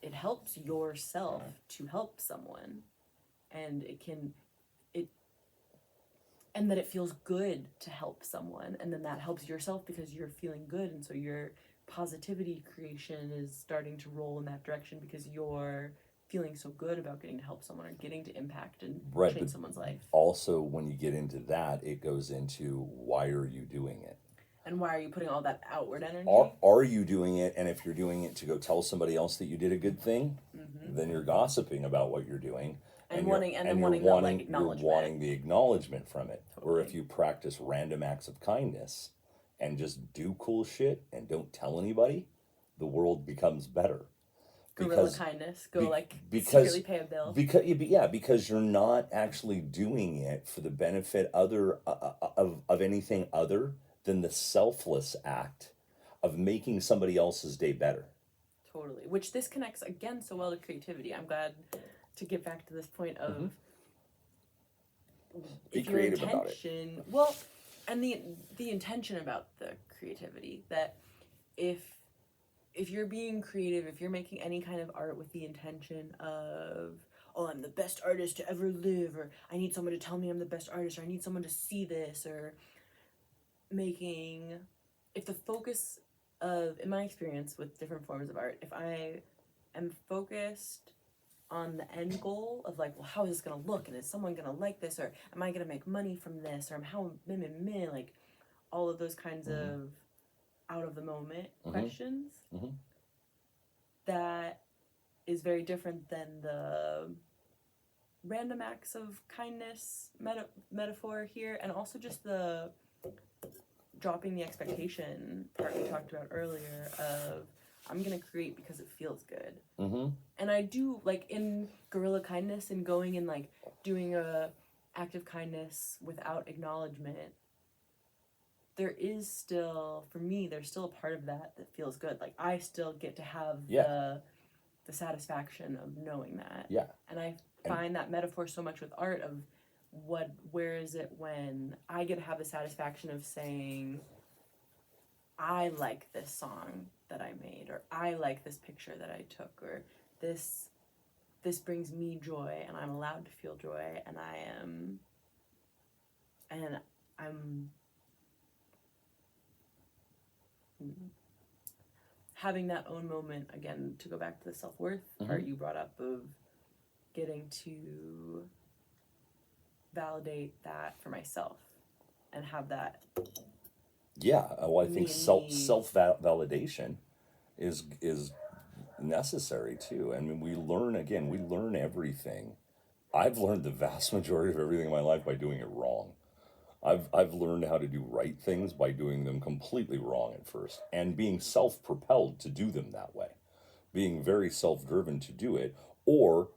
it helps yourself to help someone, and and that it feels good to help someone, and then that helps yourself because you're feeling good, and so your positivity creation is starting to roll in that direction because you're feeling so good about getting to help someone or getting to impact and change someone's life. Also, when you get into that, it goes into why are you doing it? And why are you putting all that outward energy? Are you doing it? And if you're doing it to go tell somebody else that you did a good thing, then you're gossiping about what you're doing. And wanting the acknowledgement from it. Totally. Or if you practice random acts of kindness and just do cool shit and don't tell anybody, the world becomes better. Guerrilla kindness. Secretly pay a bill. Because you're not actually doing it for the benefit of anything other than the selfless act of making somebody else's day better. Totally. Which this connects again so well to creativity. I'm glad to get back to this point of be creative about it. Well, and the intention about the creativity, that if you're being creative, if you're making any kind of art with the intention of, oh, I'm the best artist to ever live, or I need someone to tell me I'm the best artist, or I need someone to see this, or if the focus of, in my experience with different forms of art, if I am focused on the end goal of like, well, how is this going to look? And is someone going to like this? Or am I going to make money from this? Or how, like all of those kinds of out of the moment questions, that is very different than the random acts of kindness metaphor here. And also just the dropping the expectation part we talked about earlier of, I'm going to create because it feels good. And I do, like, in guerrilla kindness and going and, like, doing a act of kindness without acknowledgement, there is still, for me, there's still a part of that feels good. Like I still get to have Yeah. the satisfaction of knowing that. Yeah. And I find that metaphor so much with art of where is it when I get to have the satisfaction of saying, I like this song that I made, or I like this picture that I took, or this brings me joy and I'm allowed to feel joy and I'm having that own moment again, to go back to the self-worth part you brought up of getting to validate that for myself and have that. Yeah, well, I think self validation is necessary too. I mean, we learn everything. I've learned the vast majority of everything in my life by doing it wrong. I've learned how to do right things by doing them completely wrong at first, and being self-propelled to do them that way, being very self-driven to do it, or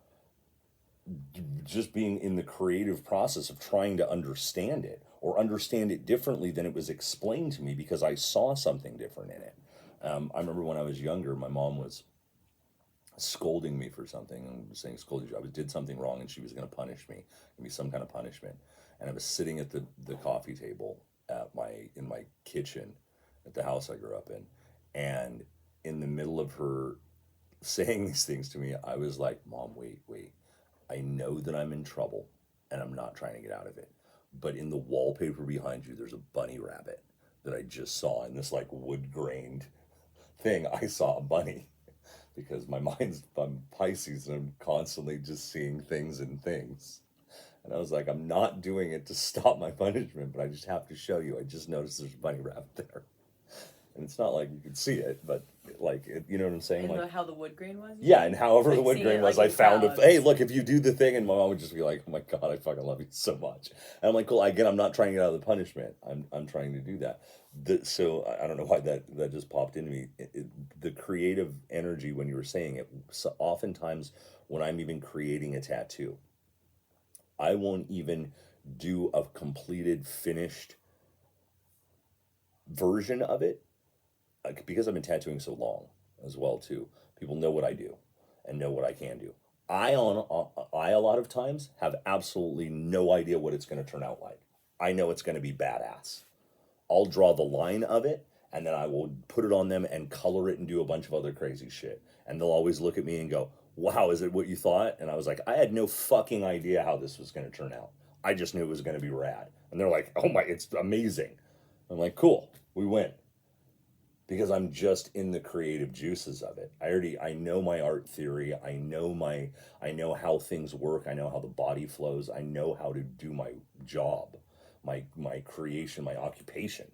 just being in the creative process of trying to understand it or understand it differently than it was explained to me because I saw something different in it. I remember when I was younger, my mom was scolding me for something and saying, scolded you. I did something wrong and she was going to punish me, give me some kind of punishment. And I was sitting at the coffee table in my kitchen at the house I grew up in. And in the middle of her saying these things to me, I was like, Mom, wait. I know that I'm in trouble and I'm not trying to get out of it. But in the wallpaper behind you, there's a bunny rabbit that I just saw in this like wood grained thing. I saw a bunny because I'm Pisces and I'm constantly just seeing things and things. And I was like, I'm not doing it to stop my punishment, but I just have to show you. I just noticed there's a bunny rabbit there. And it's not like you could see it, but like, you know what I'm saying? And like how the wood grain was? Yeah, and however like the wood grain was, like I found clouds. hey, look, if you do the thing, and my mom would just be like, oh my God, I fucking love you so much. And I'm like, cool, again, I'm not trying to get out of the punishment. I'm trying to do that. So I don't know why that just popped into me. The creative energy when you were saying it, so oftentimes when I'm even creating a tattoo, I won't even do a completed, finished version of it because I've been tattooing so long as well too. People know what I do and know what I can do. I a lot of times have absolutely no idea what it's going to turn out like. I know it's going to be badass. I'll draw the line of it and then I will put it on them and color it and do a bunch of other crazy shit. And they'll always look at me and go, "Wow, is it what you thought?" And I was like, "I had no fucking idea how this was going to turn out. I just knew it was going to be rad." And they're like, "Oh my, it's amazing." I'm like, "Cool, we win." Because I'm just in the creative juices of it. I know my art theory. I know how things work. I know how the body flows. I know how to do my job, my creation, my occupation.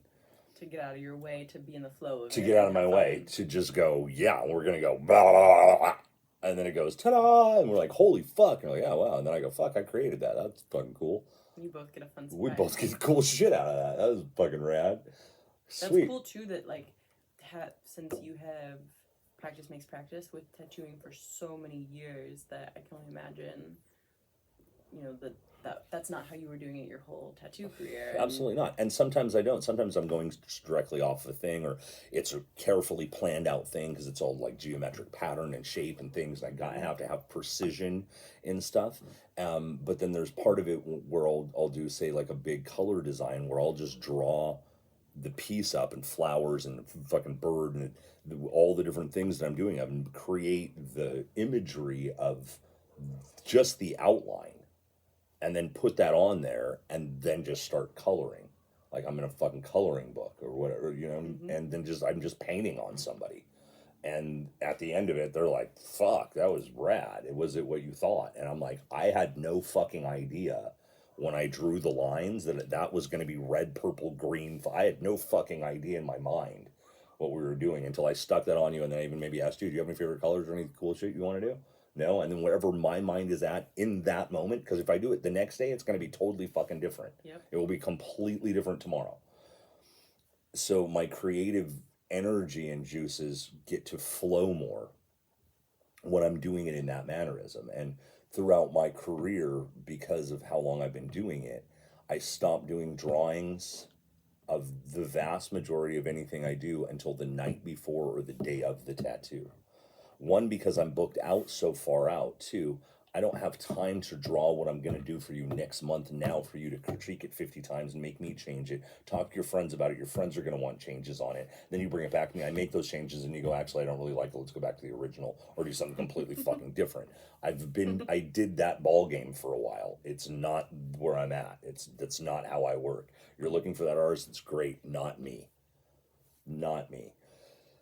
To get out of your way, to be in the flow of to it. get out of my way, to just go, yeah, we're gonna go blah, blah, blah, blah. And then it goes ta-da, and we're like, holy fuck, and I'm like, yeah, wow, and then I go, fuck, I created that. That's fucking cool. You both get a fun surprise. We both get cool shit out of that. That was fucking rad. Sweet. That's cool too. That like, since you have practice makes practice with tattooing for so many years, that I can only imagine. You know that's not how you were doing it your whole tattoo career. Absolutely not. And sometimes I don't. Sometimes I'm going directly off the thing, or it's a carefully planned out thing because it's all like geometric pattern and shape and things. And I have to have precision in stuff. But then there's part of it where I'll do, say, like a big color design where I'll just draw the piece up and flowers and fucking bird and all the different things that I'm doing. I create the imagery of just the outline and then put that on there and then just start coloring like I'm in a fucking coloring book or whatever, you know. And then I'm just painting on somebody, and at the end of it they're like, fuck, that was rad. Was it what you thought? And I'm like, I had no fucking idea when I drew the lines that was going to be red, purple, green. I had no fucking idea in my mind what we were doing until I stuck that on you, and then I even maybe asked you, do you have any favorite colors or any cool shit you want to do? No. And then wherever my mind is at in that moment, because if I do it the next day, it's going to be totally fucking different. Yep. It will be completely different tomorrow. So my creative energy and juices get to flow more when I'm doing it in that mannerism. And throughout my career, because of how long I've been doing it, I stopped doing drawings of the vast majority of anything I do until the night before or the day of the tattoo. One, because I'm booked out so far out. Two, I don't have time to draw what I'm going to do for you next month now for you to critique it 50 times and make me change it. Talk to your friends about it. Your friends are going to want changes on it. Then you bring it back to me. I make those changes and you go, actually, I don't really like it. Let's go back to the original or do something completely fucking different. I did that ball game for a while. It's not where I'm at. That's not how I work. You're looking for that artist. It's great. Not me. Not me.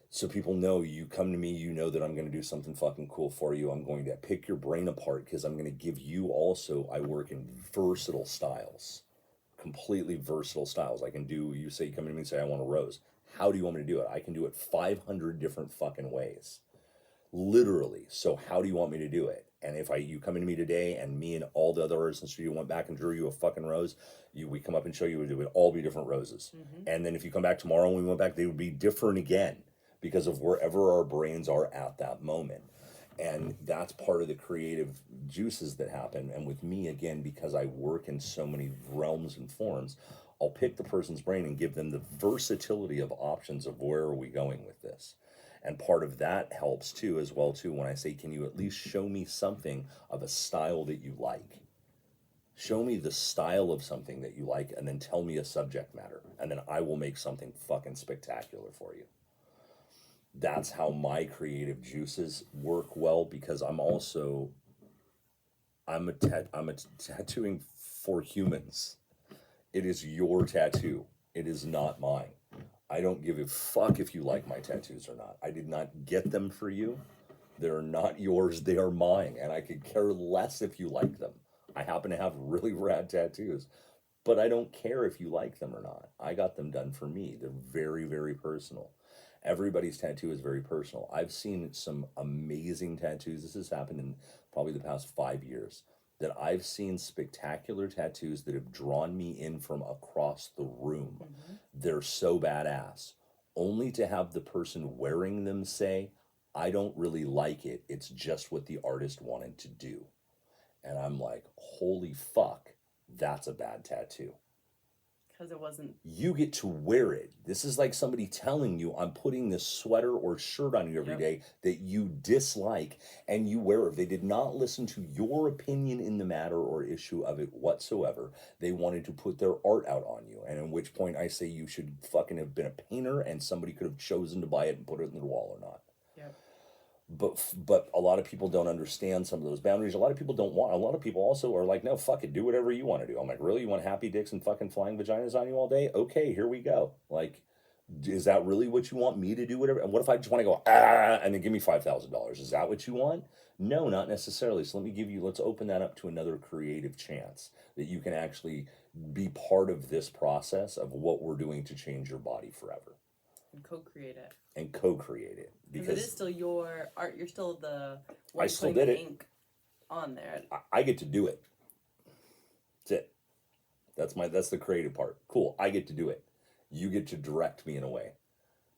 So people know you come to me, you know that I'm going to do something fucking cool for you. I'm going to pick your brain apart because I'm going to give you also, I work in versatile styles, completely versatile styles. I can do, you say, you come to me and say, I want a rose. How do you want me to do it? I can do it 500 different fucking ways. Literally. So how do you want me to do it? And if you come into me today and me and all the other artists in the studio went back and drew you a fucking rose, we come up and show you, it would all be different roses. And then if you come back tomorrow and we went back, they would be different again because of wherever our brains are at that moment. And that's part of the creative juices that happen. And with me, again, because I work in so many realms and forms, I'll pick the person's brain and give them the versatility of options of where are we going with this. And part of that helps too, as well too, when I say, can you at least show me something of a style that you like? Show me the style of something that you like and then tell me a subject matter. And then I will make something fucking spectacular for you. That's how my creative juices work well because I'm a tattooing for humans. It is your tattoo. It is not mine. I don't give a fuck if you like my tattoos or not. I did not get them for you. They're not yours. They are mine. And I could care less if you like them. I happen to have really rad tattoos, but I don't care if you like them or not. I got them done for me. They're very, very personal. Everybody's tattoo is very personal. I've seen some amazing tattoos. This has happened in probably the past 5 years. That I've seen spectacular tattoos that have drawn me in from across the room. They're so badass. Only to have the person wearing them say, I don't really like it. It's just what the artist wanted to do. And I'm like, holy fuck, that's a bad tattoo. Because it wasn't. You get to wear it. This is like somebody telling you, I'm putting this sweater or shirt on you every day that you dislike, and you wear it. They did not listen to your opinion in the matter or issue of it whatsoever. They wanted to put their art out on you, and at which point I say you should fucking have been a painter, and somebody could have chosen to buy it and put it in the wall or not. Yep. But a lot of people don't understand some of those boundaries. A lot of people don't want. A lot of people also are like, no, fuck it, do whatever you want to do. I'm like, really? You want happy dicks and fucking flying vaginas on you all day? Okay, here we go. Like, is that really what you want me to do? Whatever. And what if I just want to go and then give me $5,000? Is that what you want? No, not necessarily. So let's open that up to another creative chance that you can actually be part of this process of what we're doing to change your body forever. And co-create it. And co-create it. Because it is still your art. You're still the one I still putting did the it. ink on there. I get to do it. That's it. That's the creative part. Cool. I get to do it. You get to direct me in a way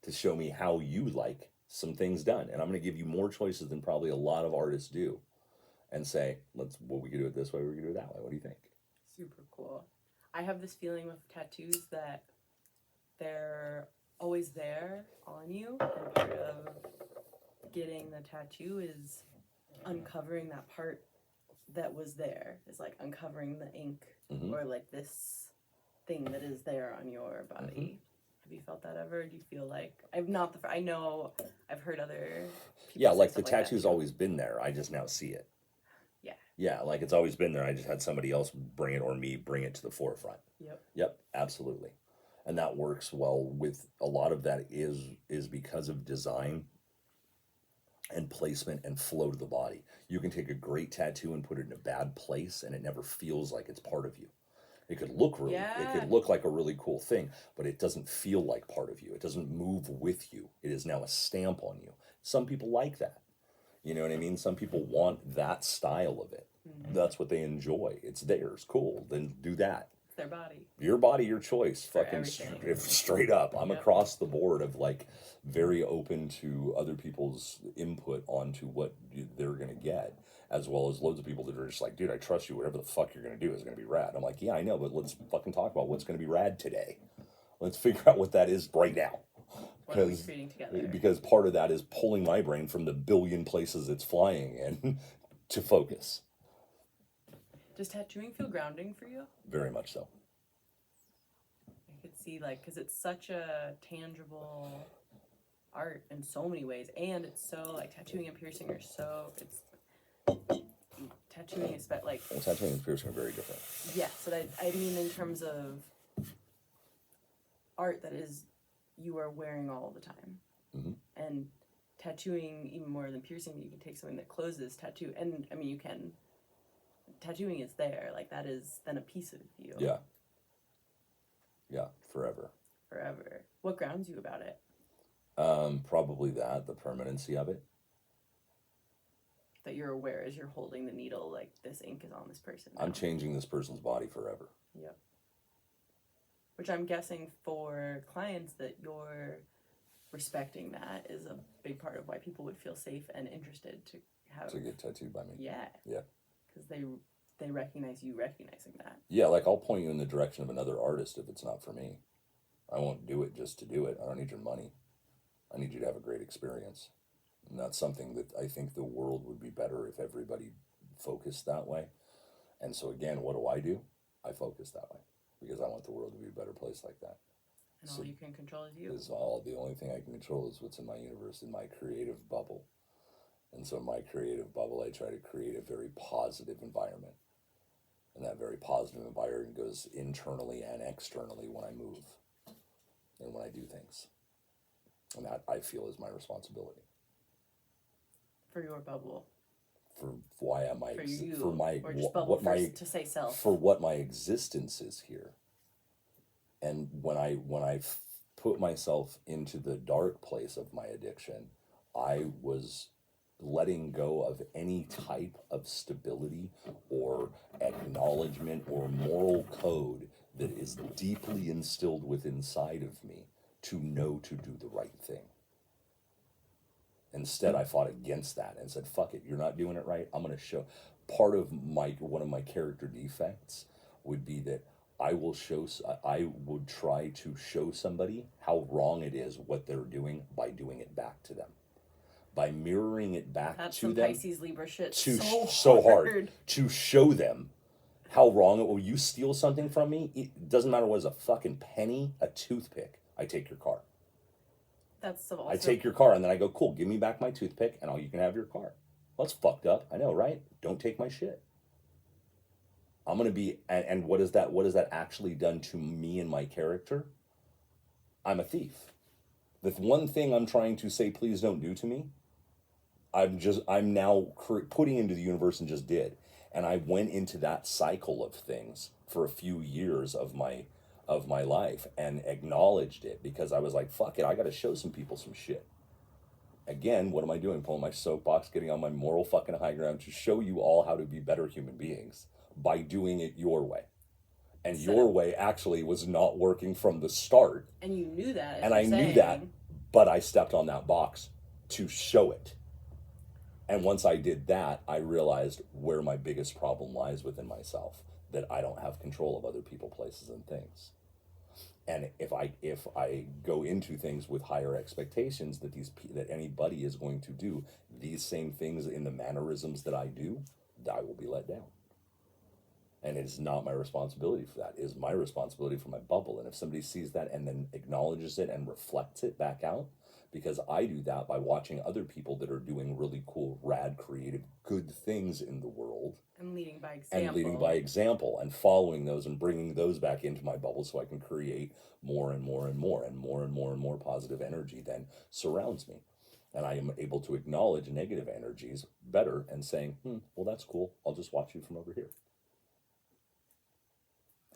to show me how you like some things done. And I'm going to give you more choices than probably a lot of artists do and say, we could do it this way, we could do it that way. What do you think? Super cool. I have this feeling with tattoos that they're always there on you, and part of getting the tattoo is uncovering that part that was there. It's like uncovering the ink or like this thing that is there on your body. Have you felt that ever? Do you feel like I know I've heard other people Like the like tattoo's always been there. I just now see it. Yeah, like it's always been there. I just had somebody else bring it or me bring it to the forefront. Yep, absolutely. And that works well with a lot of that is because of design and placement and flow to the body. You can take a great tattoo and put it in a bad place and it never feels like it's part of you. It could look it could look like a really cool thing, but it doesn't feel like part of you. It doesn't move with you. It is now a stamp on you. Some people like that. You know what I mean? Some people want that style of it. That's what they enjoy. It's theirs. Cool. Then do that. It's their body. Your body, your choice. For Fucking everything. straight up. I'm across the board of like very open to other people's input onto what they're going to get, as well as loads of people that are just like, dude, I trust you. Whatever the fuck you're going to do is going to be rad. I'm like, yeah, I know, but let's fucking talk about what's going to be rad today. Let's figure out what that is right now. What are we creating together? Because part of that is pulling my brain from the billion places it's flying in to focus. Does tattooing feel grounding for you? Very much so. I could see, like, because it's such a tangible art in so many ways, and it's so, like, tattooing and piercing are so, it's, tattooing is, like... Well, tattooing and piercing are very different. Yeah, so that, I mean, in terms of art that is, you are wearing all the time. Mm-hmm. And tattooing, even more than piercing, you can take something that closes tattoo, and, I mean, you can... Tattooing is there, like that is then a piece of you. Yeah. Yeah, forever. Forever. What grounds you about it? Probably the permanency of it. That you're aware as you're holding the needle, like this ink is on this person now. I'm changing this person's body forever. Yep. Which I'm guessing for clients that you're respecting that is a big part of why people would feel safe and interested to have... To get tattooed by me. Yeah. Yeah. Because they recognize you recognizing that. Yeah, like I'll point you in the direction of another artist if it's not for me. I won't do it just to do it. I don't need your money. I need you to have a great experience. And that's something that I think the world would be better if everybody focused that way. And so again, what do? I focus that way because I want the world to be a better place like that. And all you can control is you. The only thing I can control is what's in my universe, in my creative bubble. And so in my creative bubble, I try to create a very positive environment. And that very positive environment goes internally and externally when I move and when I do things. And that I feel is my responsibility. For your bubble. For why am I... For you. For my... Or just bubble first to say self. For what my existence is here. And when I put myself into the dark place of my addiction, I was letting go of any type of stability or acknowledgement or moral code that is deeply instilled within inside of me to know to do the right thing. Instead, I fought against that and said, fuck it, you're not doing it right. I'm going to show. One of my character defects would be that I would try to show somebody how wrong it is what they're doing by doing it back to them. By mirroring it back to them. That's some Pisces Libra shit. So hard. To show them how wrong it will. You steal something from me, it doesn't matter what it's a fucking penny, a toothpick, I take your car. That's so awesome. I take your car and then I go, cool, give me back my toothpick and you can have your car. Well, that's fucked up. I know, right? Don't take my shit. I'm going to be, and what is that actually done to me and my character? I'm a thief. The one thing I'm trying to say, please don't do to me, I'm now putting into the universe and just did. And I went into that cycle of things for a few years of my life and acknowledged it because I was like, fuck it, I got to show some people some shit. Again, what am I doing? Pulling my soapbox, getting on my moral fucking high ground to show you all how to be better human beings by doing it your way. And your way actually was not working from the start. And you knew that. And I knew that, but I stepped on that box to show it. And once I did that, I realized where my biggest problem lies within myself, that I don't have control of other people, places, and things. And if I go into things with higher expectations that anybody is going to do these same things in the mannerisms that I do, I will be let down. And it is not my responsibility for that. It is my responsibility for my bubble. And if somebody sees that and then acknowledges it and reflects it back out, because I do that by watching other people that are doing really cool, rad, creative, good things in the world. And leading by example. And following those and bringing those back into my bubble so I can create more and more and more and more and more and more positive energy then surrounds me. And I am able to acknowledge negative energies better and saying, well, that's cool. I'll just watch you from over here.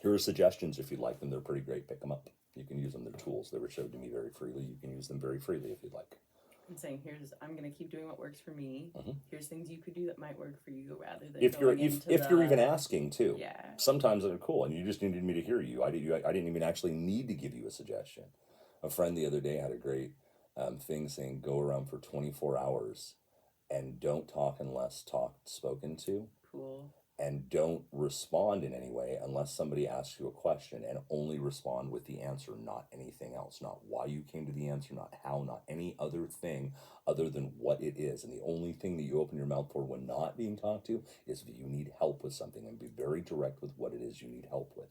Here are suggestions if you'd like them. They're pretty great. Pick them up. You can use them. They're tools. They were showed to me very freely. You can use them very freely if you'd like. And saying, I'm going to keep doing what works for me. Mm-hmm. Here's things you could do that might work for you rather than if you're even asking too. Yeah. Sometimes they're cool and you just needed me to hear you. I didn't even actually need to give you a suggestion. A friend the other day had a great thing saying, go around for 24 hours and don't talk unless spoken to. Cool. and don't respond in any way unless somebody asks you a question, and only respond with the answer, not anything else, not why you came to the answer, not how, not any other thing other than what it is. And the only thing that you open your mouth for when not being talked to is if you need help with something, and be very direct with what it is you need help with.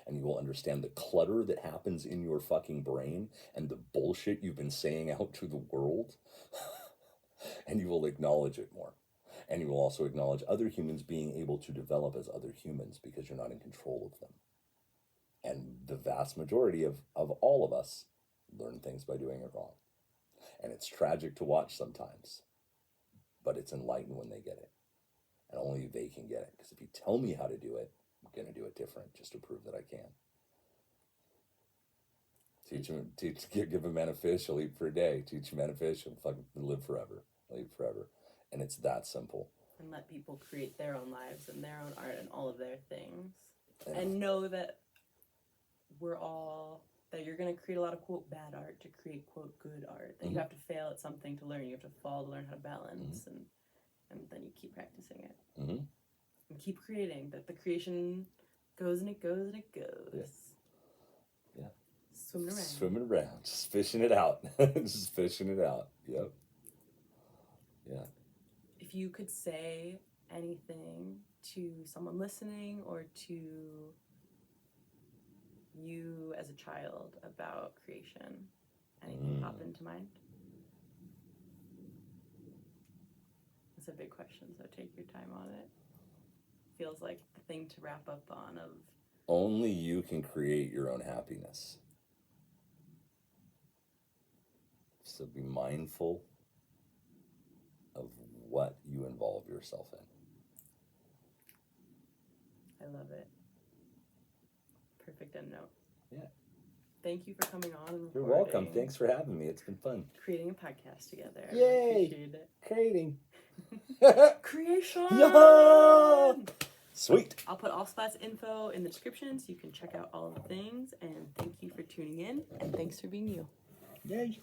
And you will understand the clutter that happens in your fucking brain and the bullshit you've been saying out to the world. And you will acknowledge it more. And you will also acknowledge other humans being able to develop as other humans, because you're not in control of them. And the vast majority of all of us learn things by doing it wrong. And it's tragic to watch sometimes, but it's enlightened when they get it. And only they can get it. Because if you tell me how to do it, I'm going to do it different just to prove that I can. Give a man a fish, he'll eat for a day. Teach a man a fish, he'll fucking live forever. He'll eat forever. And it's that simple. And let people create their own lives and their own art and all of their things. Yeah. And know that that you're going to create a lot of, quote, bad art to create, quote, good art. That you have to fail at something to learn. You have to fall to learn how to balance. And then you keep practicing it. And keep creating. That the creation goes and it goes and it goes. Yeah. Swimming around. Swimming around. Just fishing it out. Just fishing it out. Yep. Yeah. If you could say anything to someone listening or to you as a child about creation, anything pop into mind? It's a big question, so take your time on it. Feels like the thing to wrap up on. Of only you can create your own happiness. So be mindful of what you involve yourself in. I love it. Perfect end note. Yeah. Thank you for coming on and You're welcome. Thanks for having me. It's been fun. Creating a podcast together. Yay! I appreciate it. Creating. Creation! Yeah! Sweet. I'll put all Splat's info in the description so you can check out all of the things. And thank you for tuning in. And thanks for being you. Yay.